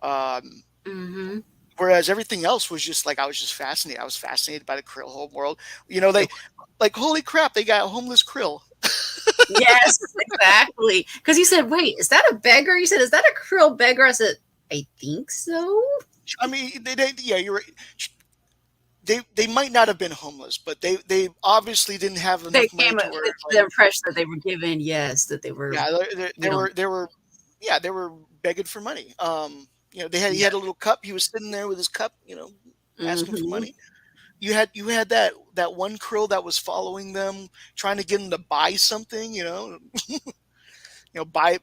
S2: Um,
S1: Mm-hmm.
S2: Whereas everything else was just like I was just fascinated. I was fascinated by the Krill home world. They like holy crap, they got a homeless Krill.
S1: Yes, exactly. Because you said, wait, is that a beggar? You said, is that a Krill beggar? I said, I think so.
S2: I mean, yeah, you're right. They might not have been homeless, but they obviously didn't have
S1: They
S2: enough money
S1: came
S2: to
S1: with
S2: where
S1: the
S2: like
S1: impression that they were given, yes, that they were,
S2: yeah,
S1: we don't,
S2: they were yeah, they were begging for money. He
S1: yeah.
S2: had a little cup. He was sitting there with his cup, asking for
S1: Mm-hmm.
S2: money. you had that one Krill that was following them, trying to get them to buy something,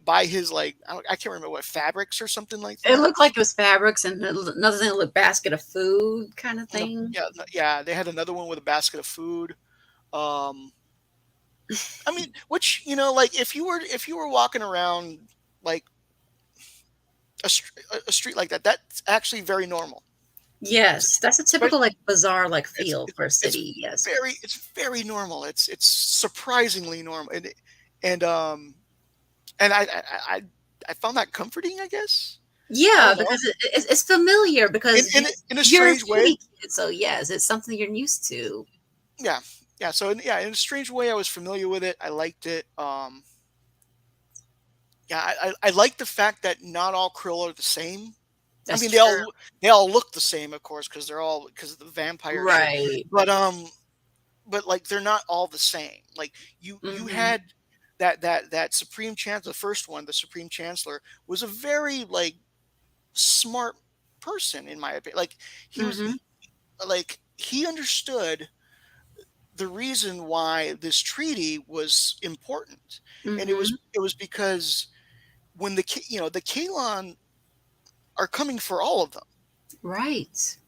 S2: buy his like I can't remember what fabrics or something like
S1: It
S2: that.
S1: looked like it was fabrics and another thing, a basket of food kind of
S2: And
S1: thing.
S2: yeah, they had another one with a basket of food. Um, I mean, which like if you were walking around like a street like that, that's actually very normal.
S1: Yes, that's a typical
S2: Especially
S1: like bazaar like
S2: it's
S1: feel
S2: it's
S1: for a
S2: it's
S1: city. Yes.
S2: very normal. It's surprisingly normal, and I found that comforting, I guess. I
S1: Yeah,
S2: don't know.
S1: because it's familiar
S2: In
S1: because
S2: in in a
S1: you're a
S2: strange way,
S1: kitty kid. So yes, it's something you're used to.
S2: yeah, yeah. So in a strange way, I was familiar with it. I liked it. Yeah, I like the fact that not all krill are the same. I
S1: That's
S2: mean,
S1: true.
S2: they all look the same, of course, because of the vampire shit.
S1: Right.
S2: But like they're not all the same. Like you
S1: Mhm.
S2: had that supreme chancellor, the first one, the supreme chancellor was a very like smart person in my opinion. Like he was
S1: Mhm.
S2: like he understood the reason why this treaty was important, and
S1: Mhm.
S2: it was because when the Kalon are coming for all of them,
S1: Right.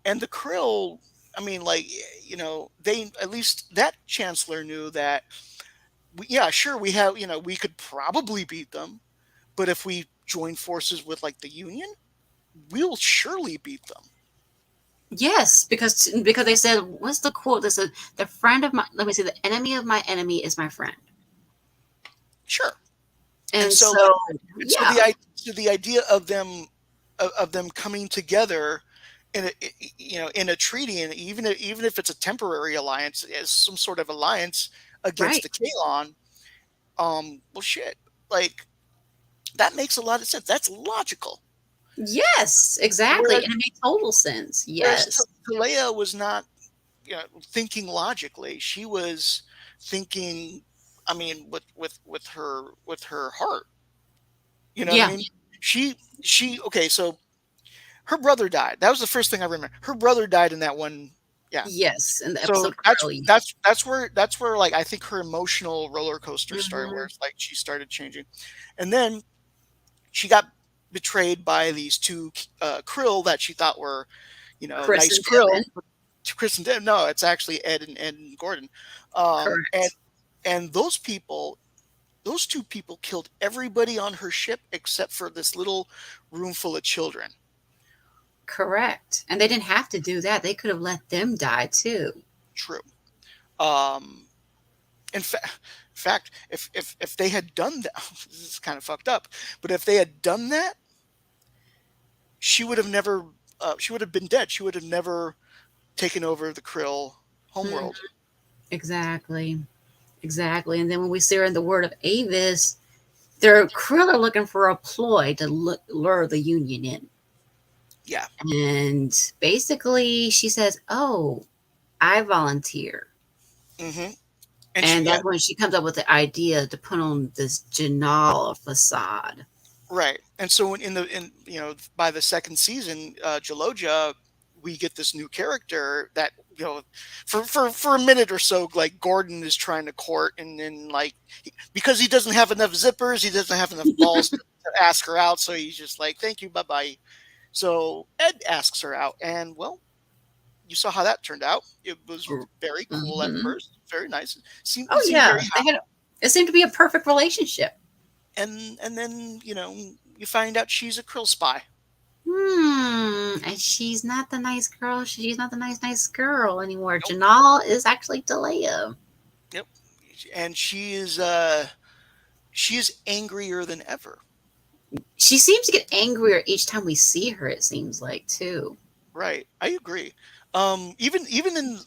S2: and the Krill. I mean, like they at least that chancellor knew that. Yeah, sure, we could probably beat them, but if we join forces with like the Union, we'll surely beat them.
S1: Yes, because they said what's the quote? They said the friend of my let me see the enemy of my enemy is my friend.
S2: Sure. And
S1: And
S2: so
S1: so
S2: and so
S1: yeah,
S2: the idea of them coming together in a treaty, and even if it's a temporary alliance, as some sort of alliance against
S1: right.
S2: the Kalon, well, shit, like that makes a lot of sense. That's logical.
S1: Yes, exactly.
S2: Whereas
S1: And it made total sense.
S2: whereas
S1: Yes.
S2: Talea was not thinking logically. She was thinking, I mean, with her heart. You know what I
S1: Yeah.
S2: mean? She okay. So her brother died. That was the first thing I remember. Her brother died in that one. Yeah.
S1: Yes. In the
S2: So
S1: episode Crowley.
S2: that's where like I think her emotional roller coaster started, where
S1: Mhm.
S2: it's like she started changing, and then she got betrayed by these two krill that she thought were
S1: Chris
S2: nice
S1: and
S2: krill.
S1: Devin.
S2: Chris and Deb. No, it's actually Ed and Gordon. And
S1: Correct.
S2: those two people killed everybody on her ship except for this little room full of children.
S1: Correct. And they didn't have to do that. They could have let them die too.
S2: True. Um, in fact, if they had done that, this is kind of fucked up. But if they had done that, she would have never. She would have been dead. She would have never taken over the Krill
S1: Mhm.
S2: homeworld.
S1: Exactly. Exactly. And then when we see her in the word of Avis, they're Krill are looking for a ploy to lure the Union in.
S2: Yeah.
S1: And basically, she says, "Oh, I volunteer."
S2: hmm And
S1: And that's when she comes up with the idea to put on this Janal facade.
S2: right. And so in by the second season, Jaloja, we get this new character that for a minute or so, like Gordon is trying to court, and then like because he doesn't have enough zippers, he doesn't have enough balls to ask her out, so he's just like, thank you, bye bye. So Ed asks her out, and well, you saw how that turned out. It was very cool at
S1: Hmm.
S2: first, very nice.
S1: Oh
S2: He seemed
S1: yeah,
S2: very
S1: they
S2: happy,
S1: had. It seemed to be a perfect relationship.
S2: and then you find out she's a krill spy.
S1: And she's not the nice girl. She's not the nice girl anymore. Janal is actually Delia.
S2: Yep. And she is angrier than ever.
S1: She seems to get angrier each time we see her. It seems like too.
S2: Right. I agree. Even in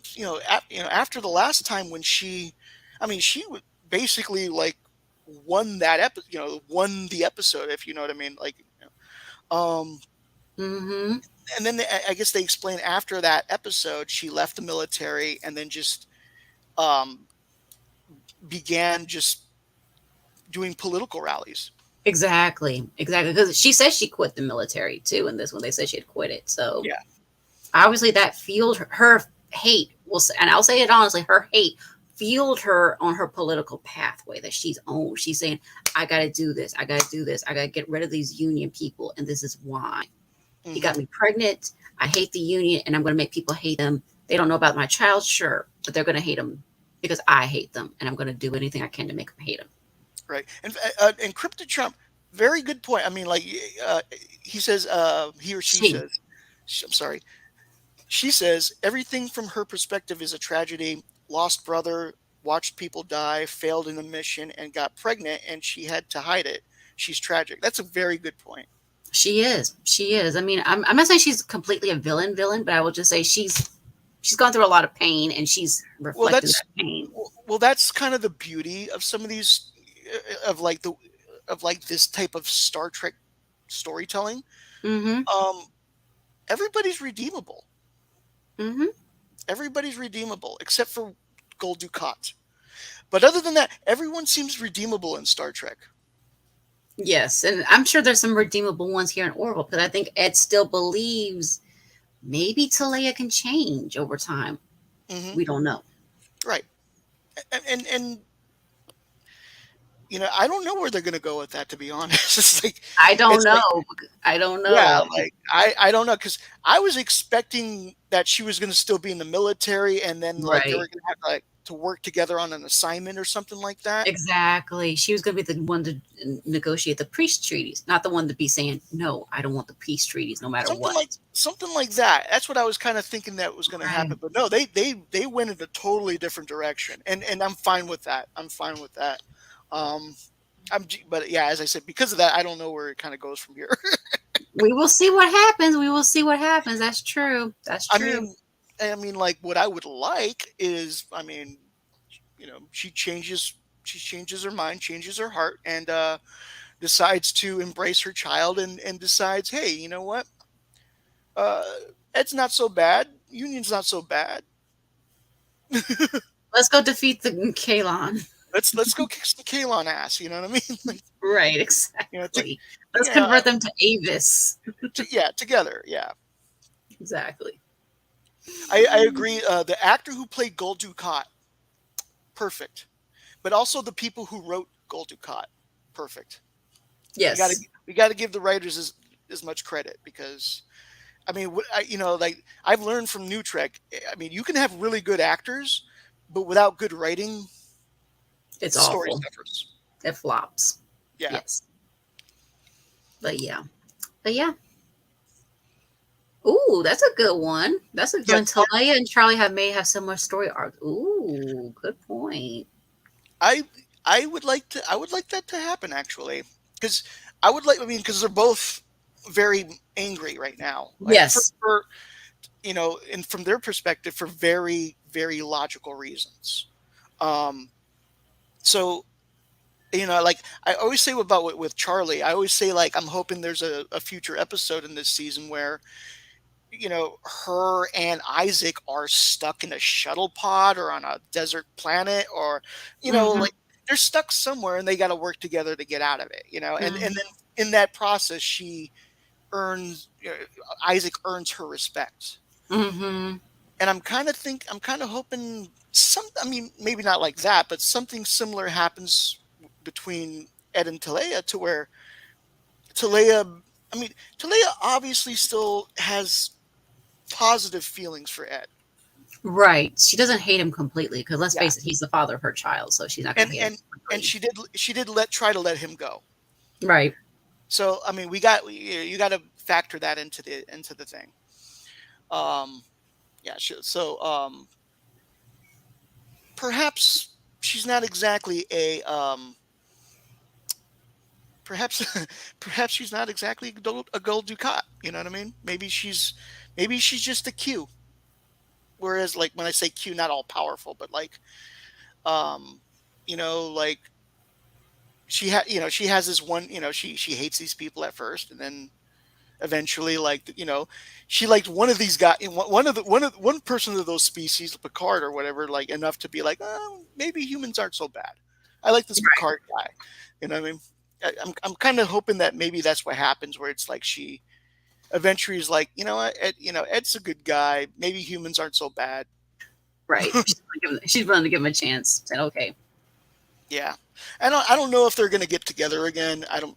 S2: after the last time when I mean basically like won that episode, won the episode, if you know what I mean. Like um
S1: Hmm.
S2: and then I guess they explain after that episode she left the military and then just um began just doing political rallies.
S1: Exactly, exactly. Because she says she quit the military too. In this one, they said she had quit it. So
S2: Yeah.
S1: obviously, that fueled her hate will, and I'll say it honestly, her hate fueled her on her political pathway that she's on. She's saying, I got to do this. I got to do this. I got to get rid of these union people. And this is why. He
S2: Hmm.
S1: got me pregnant. I hate the union and I'm going to make people hate them. They don't know about my child, sure, but they're going to hate them because I hate them. And I'm going to do anything I can to make them hate them.
S2: Right. And Crypto Trump, very good point. I mean, like he says, he or she
S1: She,
S2: says, I'm sorry, she says everything from her perspective is a tragedy. Lost brother, watched people die, failed in a mission, and got pregnant, and she had to hide it. She's tragic. That's a very good point.
S1: she is. She is. I mean, I'm not saying she's completely a villain, but I will just say she's gone through a lot of pain and she's
S2: Well,
S1: reflected
S2: that's
S1: that pain.
S2: well, that's kind of the beauty of some of these of like the of like this type of Star Trek storytelling.
S1: Mm-hmm.
S2: Um, everybody's redeemable.
S1: Mm-hmm.
S2: Everybody's redeemable except for Gul Dukat. But other than that, everyone seems redeemable in Star Trek.
S1: Yes, and I'm sure there's some redeemable ones here in Orville because I think Ed still believes maybe Talia can change over time.
S2: Hmm.
S1: We don't know.
S2: Right. And I don't know where they're going to go with that. To be honest,
S1: I don't
S2: it's
S1: know.
S2: like
S1: I don't
S2: yeah,
S1: know.
S2: like I don't know because I was expecting that she was going to still be in the military, and then like they were
S1: Right.
S2: going to have like to work together on an assignment or something like that.
S1: Exactly. She was going to be the one to negotiate the peace treaties, not the one to be saying, no, I don't want the peace treaties no matter
S2: Something
S1: what.
S2: like something like that. That's what I was kind of thinking that was going to
S1: Right.
S2: happen, but no, they went in a totally different direction, and I'm fine with that. I'm fine with that. Um, but yeah, as I said, because of that, I don't know where it kind of goes from here.
S1: We will see what happens. We will see what happens. That's true. That's
S2: I
S1: true.
S2: mean, like what I would like is, I mean, she changes her mind, changes her heart, and decides to embrace her child, and decides, hey, you know what? Uh, Ed's not so bad. Union's not so bad.
S1: Let's go defeat the Kalon.
S2: Let's go kick some Kalon ass. You know what I mean? Like,
S1: Right,
S2: you know, to,
S1: exactly. Let's
S2: yeah,
S1: convert them to Avis.
S2: yeah, together. Yeah,
S1: Exactly.
S2: I agree. The actor who played Gul Dukat, perfect. But also the people who wrote Gul Dukat, perfect. We got to
S1: Yes.
S2: we got to give the writers as much credit because I mean, like I've learned from New Trek. I mean, you can have really good actors, but without good writing,
S1: It's
S2: the story
S1: awful.
S2: suffers.
S1: It flops.
S2: Yeah.
S1: Yes. But yeah. But yeah. Ooh, that's a good one. That's a good
S2: Yeah,
S1: one. Talia and Charlie may have similar story arcs. Ooh, good point.
S2: I I would like that to happen actually because I mean because they're both very angry right now like
S1: Yes.
S2: for and from their perspective for very logical reasons. Um, so like I always say about with Charlie, I always say like I'm hoping there's a future episode in this season where her and Isaac are stuck in a shuttle pod or on a desert planet or,
S1: Mm-hmm.
S2: like they're stuck somewhere and they got to work together to get out of it, and
S1: Mm-hmm.
S2: then in that process, earns, Isaac earns her respect.
S1: Mm-hmm.
S2: And I'm kind of hoping I mean, maybe not like that, but something similar happens between Ed and Talea to where Talea, I mean, Talea obviously still has positive feelings for Ed.
S1: Right. She doesn't hate him completely because let's
S2: Yeah,
S1: face it, he's the father of her child, so she's not gonna
S2: and
S1: hate him
S2: and and
S1: completely.
S2: she did let try to let him go.
S1: Right.
S2: So I mean, you got to factor that into the thing. Um, yeah. Perhaps she's not exactly perhaps perhaps she's not exactly a gold ducat. You know what I mean? Maybe she's just a Q. Whereas like when I say Q, not all powerful, but like um, like she has this one, she hates these people at first, and then eventually like she liked one of these guys, one person of those species, Picard or whatever, like enough to be like, oh, maybe humans aren't so bad. I like this Picard guy. You know what I mean? I'm kind of hoping that maybe that's what happens, where it's like she eventually is like, you know what, Ed's a good guy. Maybe humans aren't so bad.
S1: Right. She's willing to give him a chance. Said, okay.
S2: Yeah, I don't know if they're gonna get together again. I don't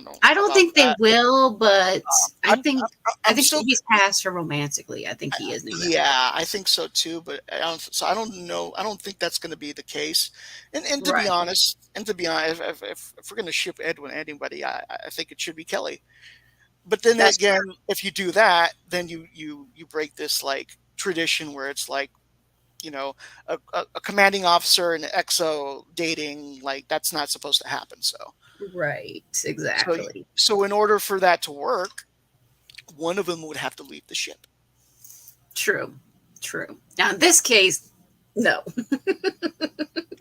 S2: know
S1: I don't
S2: about
S1: think they
S2: that.
S1: will, but I
S2: I'm
S1: think I
S2: I'm
S1: think
S2: still
S1: he's past her romantically. I think he is now.
S2: yeah, I think so too. But I don't know. I don't think that's gonna be the case. And to be
S1: Right.
S2: honest, if we're gonna ship Ed with anybody, I think it should be Kelly. But then
S1: That's
S2: again,
S1: true.
S2: if you do that, then you break this like tradition where it's like a commanding officer and an XO dating, like that's not supposed to happen.
S1: Right.
S2: So
S1: Exactly.
S2: so in order for that to work, one of them would have to leave the ship.
S1: True. True. Now in this case, no.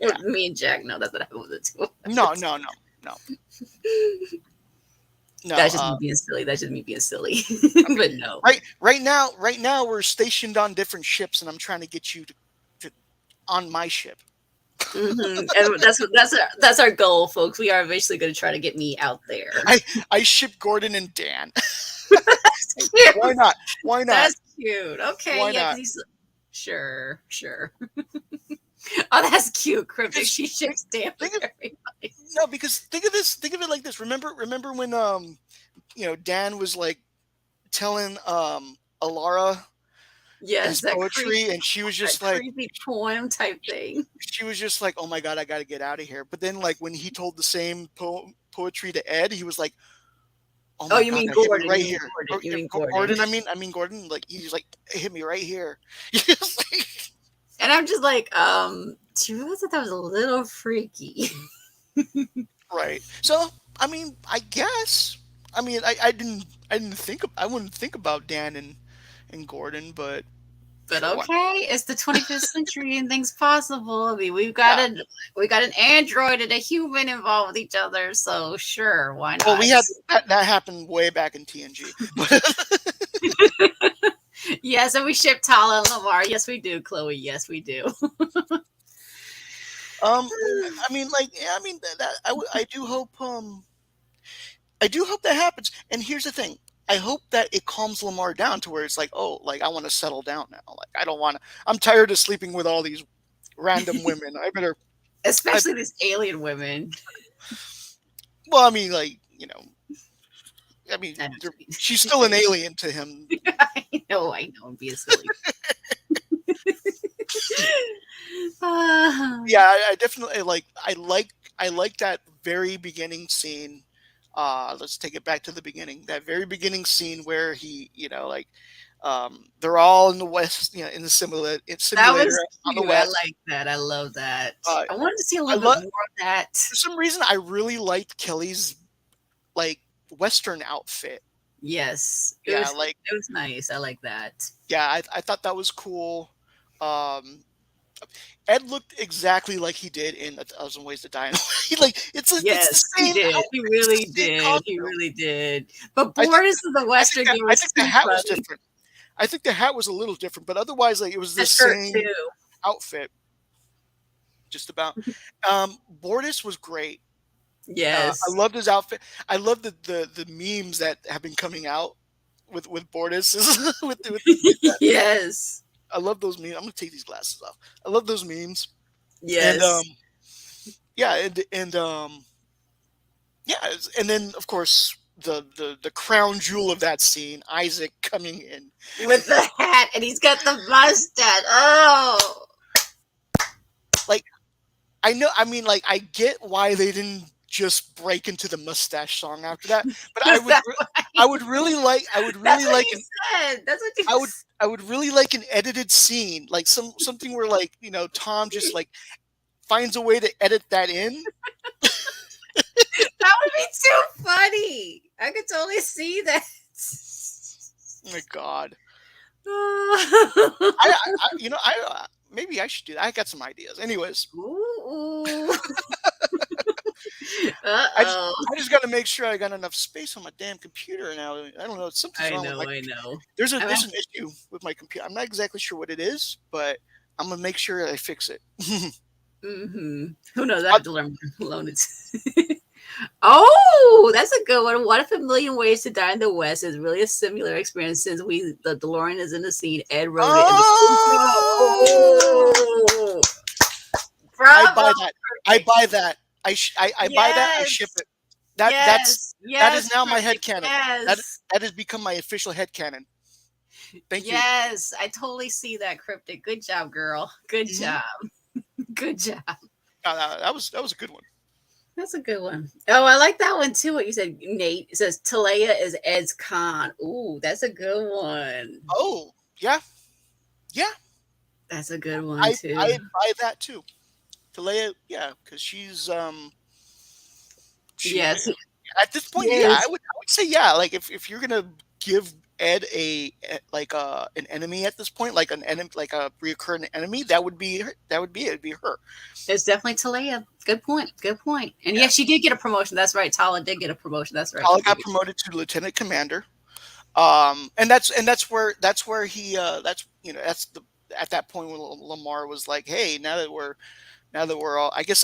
S2: Yeah.
S1: Me and Jack know that's what happened with the two of
S2: No,
S1: us.
S2: no, no, no, no.
S1: That's just me being silly. That's just me being silly. But no.
S2: Right now we're stationed on different ships, and I'm trying to get you to on my ship.
S1: And that's our goal, folks. We are eventually going to try to get me out there.
S2: I ship Gordon and Dan.
S1: That's cute.
S2: Why not? Why not?
S1: That's cute. Okay,
S2: Why
S1: yeah,
S2: not?
S1: because he's sure, sure. Oh, that's cute, cryptic. She ships damn
S2: Think of
S1: everybody.
S2: no, because think of it like this. Remember when Dan was like telling Alara
S1: Yes,
S2: his poetry, and
S1: that creepy poem type thing.
S2: she was just like, "Oh my god, I got to get out of here." But then, like when he told the same poetry to Ed, he was like, "Oh
S1: Oh,
S2: my
S1: you
S2: god,
S1: mean
S2: that hit me
S1: Gordon?
S2: right
S1: You mean
S2: here."
S1: Gordon? You mean Gordon?
S2: Gordon, I mean Gordon. Like he's like, "It hit me right here." It's like,
S1: And I'm just like, do you realize that was a little freaky?
S2: right. So I mean, I guess. I mean, I wouldn't think about Dan and Gordon, but
S1: But
S2: sure, why not?
S1: okay, it's the 25th century and things possible. I mean,
S2: Yeah.
S1: we got an android and a human involved with each other, so sure, why
S2: Well,
S1: not?
S2: we had that happened way back in TNG.
S1: Yes, and we ship Tala and Lamar. Yes, we do, Chloe. Yes, we do.
S2: I mean, like, yeah, I mean I do hope that happens. And here's the thing. I hope that it calms Lamar down to where it's like, oh, like I want to settle down now. Like I don't want to. I'm tired of sleeping with all these random women. I
S1: Especially these alien women.
S2: well, I mean, like, I mean,
S1: I know what you
S2: she's still an alien to him.
S1: mean. I know, I'm being silly.
S2: Yeah, I definitely I like that very beginning scene. Let's take it back to the beginning. That very beginning scene where he, they're all in the West, in the
S1: That
S2: simulator
S1: was
S2: on the
S1: cute. I
S2: West.
S1: like that. I love that.
S2: Uh,
S1: I wanted to see a
S2: I
S1: little
S2: love
S1: bit more of that.
S2: for some reason I really liked Kelly's like Western outfit.
S1: Yes,
S2: Yeah, like
S1: it was nice. I like that.
S2: yeah, I thought that was cool. Um, Ed looked exactly like he did in A Thousand Ways to Die. It's the
S1: Yes, he
S2: same
S1: did.
S2: outfit,
S1: He
S2: it's the
S1: really
S2: same
S1: did. He
S2: costume.
S1: really did. But
S2: I think
S1: Boris is the Western game
S2: I
S1: was
S2: think the
S1: too
S2: hat was
S1: funny.
S2: different. I think the hat was a little different, but otherwise, like it was the
S1: That shirt
S2: same
S1: too.
S2: outfit, just about. Bortus was great. I
S1: Yes.
S2: loved his outfit. I love the memes that have been coming out with Bortus with that.
S1: Yes.
S2: I love those memes. I'm gonna take these glasses off. I love those memes, and
S1: Yes.
S2: yeah, and yeah, and then of course the crown jewel of that scene, Isaac coming in.
S1: With the hat, and he's got the mustache. Oh,
S2: Like I know, I mean, like I get why they didn't just break into the mustache song after that, but
S1: was that
S2: I would
S1: that's
S2: really
S1: what
S2: like
S1: he said. That's what he
S2: I would
S1: said.
S2: I would really like an edited scene, like something where like Tom just like finds a way to edit that in.
S1: That would be too funny. I could totally see that.
S2: Oh my God,
S1: Ooh.
S2: maybe I should do that. I got some ideas. Anyways,
S1: Uh
S2: I just
S1: oh.
S2: I just got to make sure I got enough space on my damn computer now. I don't know, something's
S1: I
S2: wrong with
S1: know.
S2: my
S1: I
S2: computer.
S1: know. I
S2: There's an issue with my computer. I'm not exactly sure what it is, but I'm gonna make sure I fix it.
S1: Who knows? I have to learn more alone. It's Oh, that's a good one. What if A Million Ways to Die in the West is really a similar experience since the DeLorean is in the scene? Ed wrote it in the
S2: Oh,
S1: oh,
S2: I
S1: bravo,
S2: buy that. I
S1: perfect.
S2: buy that. I buy that. I ship
S1: Yes,
S2: it. That is
S1: yes,
S2: now my head
S1: perfect.
S2: canon. That
S1: Yes,
S2: that has become my official head canon. Thank you.
S1: yes. I totally see that, Cryptic. Good job, girl. Good
S2: Hmm.
S1: job. Good job.
S2: That was a good one.
S1: That's a good one. Oh, I like that one too. What you said, Nate. It says Talea is Ed's con. Ooh, that's a good one.
S2: Oh yeah, yeah.
S1: That's a good one
S2: I
S1: too.
S2: buy that too. Talea, yeah, because she
S1: Yes,
S2: at this point, yeah,
S1: yes.
S2: I would say yeah. Like if you're gonna give Ed like an enemy at this point, like an enemy, like a reoccurring enemy, that would be her, that would be it. It'd be her.
S1: It's definitely Talea. Good point. Good point. And
S2: Yeah.
S1: yes, she did get a promotion. That's right. Tala did get a promotion. That's right.
S2: Kala
S1: She did.
S2: got promoted to lieutenant commander. And that's where he that's that's the at that point when Lamar was like, hey, now that we're all I guess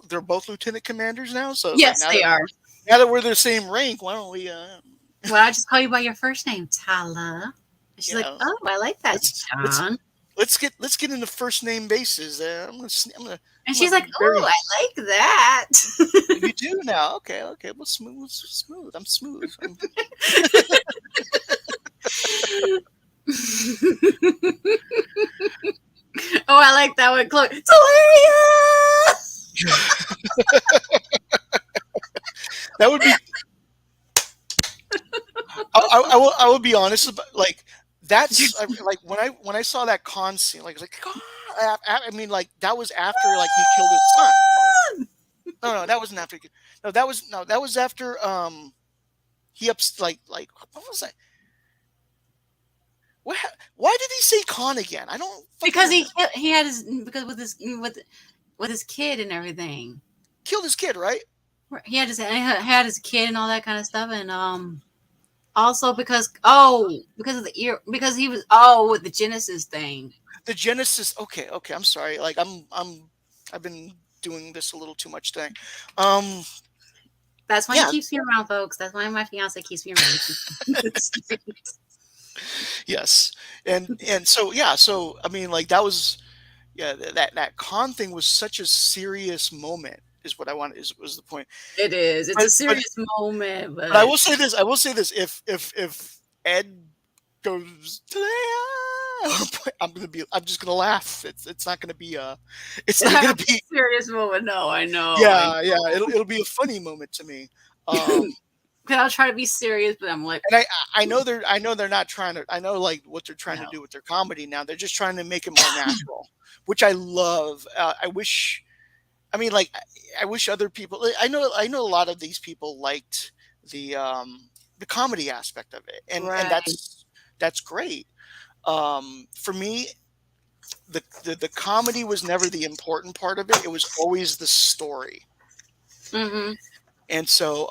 S2: they're both lieutenant commanders now. So it's like
S1: Yes, they are.
S2: now that we're the same rank, why don't we
S1: Well, I just call you by your first name, Tala. And she's
S2: you
S1: like,
S2: know
S1: oh, I like that,
S2: let's
S1: John.
S2: let's get into first name basis.
S1: And
S2: I'm
S1: she's
S2: gonna
S1: like,
S2: be
S1: oh,
S2: very.
S1: I like that.
S2: You do now. Okay, okay. Well, smooth. I'm smooth.
S1: Oh, I like that one, Chloe. Talea.
S2: That would be. I will be honest about like like when I saw that con scene, like I was like, "Ah," I mean, like that was after like he killed his son. No, that wasn't after. No, that was after he ups like what was that? What? Why did he say con again? I don't fucking
S1: Because
S2: remember.
S1: he had his because with his kid and everything.
S2: Killed his kid, right?
S1: He had his kid and all that kind of stuff, and also because of the ear because he was with the Genesis thing.
S2: The Genesis. Okay, okay. I'm sorry. Like I've been doing this a little too much today. Um,
S1: That's why he
S2: yeah,
S1: keeps me around, folks. That's why my fiance keeps me around.
S2: yes, and so yeah, so I mean, like that was yeah that con thing was such a serious moment. Is what I want is was the point.
S1: It is. It's
S2: But
S1: a serious moment,
S2: but I
S1: but
S2: will say this. I will say this. If Ed goes today, I'm just gonna laugh. It's not gonna be it's not gonna be
S1: serious moment. No, I know.
S2: yeah, yeah. It'll be a funny moment to me. Um,
S1: Because I'll try to be serious, but I'm like,
S2: and I know they're not trying to. I know like what they're trying to
S1: no.
S2: do with their comedy now. They're just trying to make it more natural, which I love. I wish. I mean, like I wish other people. I know a lot of these people liked the comedy aspect of it, and
S1: Right.
S2: that's great. For me, the comedy was never the important part of it. It was always the story.
S1: Mm-hmm.
S2: And so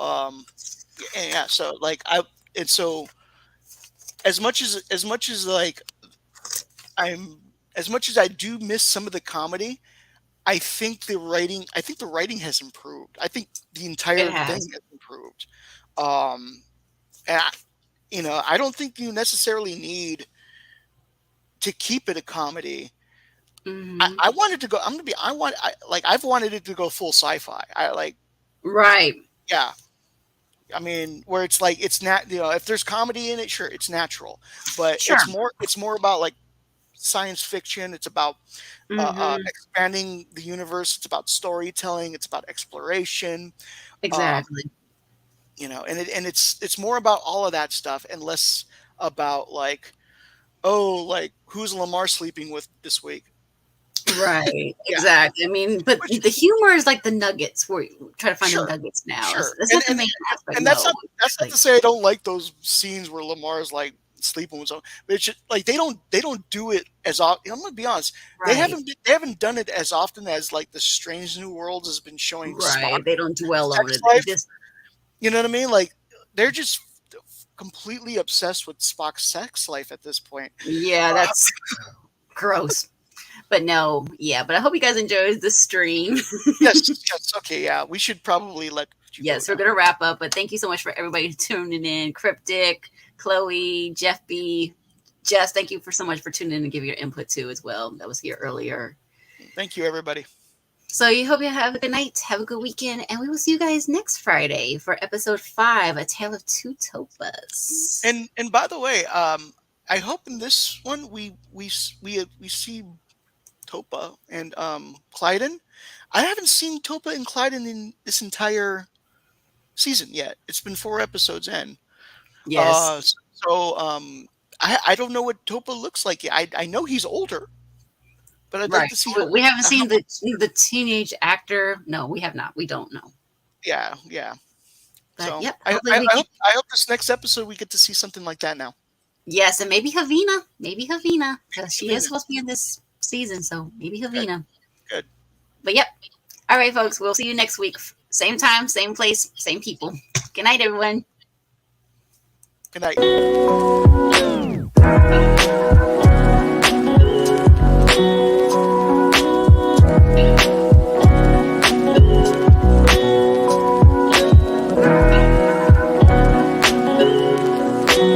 S2: yeah, so like I and so as much as like I'm as much as I do miss some of the comedy, I think the writing has improved. I think the
S1: It
S2: entire thing
S1: has.
S2: has improved. Um and I don't think you necessarily need to keep it a comedy.
S1: Mm-hmm.
S2: I wanted to go I'm gonna be I've wanted it to go full sci-fi. I like
S1: Right.
S2: yeah. I mean, where it's like it's not if there's comedy in it, sure, it's natural, but
S1: Sure.
S2: it's more about like science fiction. It's about
S1: Mm-hmm.
S2: expanding the universe. It's about storytelling. It's about exploration. Um,
S1: Exactly.
S2: and it's more about all of that stuff and less about like like who's Lamar sleeping with this week.
S1: Right.
S2: Yeah,
S1: Exactly. I mean, but
S2: which
S1: the humor is like the nuggets where you try to find the
S2: sure,
S1: nuggets now.
S2: sure,
S1: It's
S2: and
S1: not the
S2: and
S1: main aspect.
S2: and
S1: No.
S2: that's
S1: It's
S2: not
S1: like,
S2: to say I don't like those scenes where Lamar's like sleeping with someone, but it's just like they don't do it as often. I'm gonna be honest,
S1: right.
S2: they haven't done it as often as like the Strange New Worlds has been showing Spock
S1: Right. They don't dwell on
S2: sex
S1: it. They
S2: life.
S1: just,
S2: You know what I mean? Like they're just completely obsessed with Spock's sex life at this point.
S1: yeah,
S2: Uh,
S1: that's gross. But no, yeah. But I hope you guys enjoyed the stream.
S2: Yes, yes. Okay, yeah. We should probably let you
S1: Yes,
S2: go
S1: we're
S2: now.
S1: gonna wrap up. But thank you so much for everybody tuning in. Cryptic, Chloe, Jeff B, Jess. Thank you for so much for tuning in and giving your input too as well. That was here earlier.
S2: Thank you, everybody.
S1: So you hope you have a good night, have a good weekend, and we will see you guys next Friday for episode 5, A Tale of Two Topas.
S2: And by the way, I hope in this one we see Topa and Clyden. I haven't seen Topa and Clyden in this entire season yet. It's been 4 episodes in.
S1: Yes.
S2: So I don't know what Topa looks like. I know he's older, but I'd like
S1: Right.
S2: to see.
S1: We haven't seen the teenage actor. No, we have not. We don't know.
S2: Yeah.
S1: But
S2: So
S1: yep.
S2: I
S1: hopefully we
S2: hope this next episode we get to see something like that now.
S1: Yes, and maybe Havina. Because she is
S2: Havina.
S1: supposed to be in this season, so maybe Havina.
S2: Good.
S1: But yep. All right, folks. We'll see you next week. Same time, same place, same people. Good night, everyone.
S2: Good night.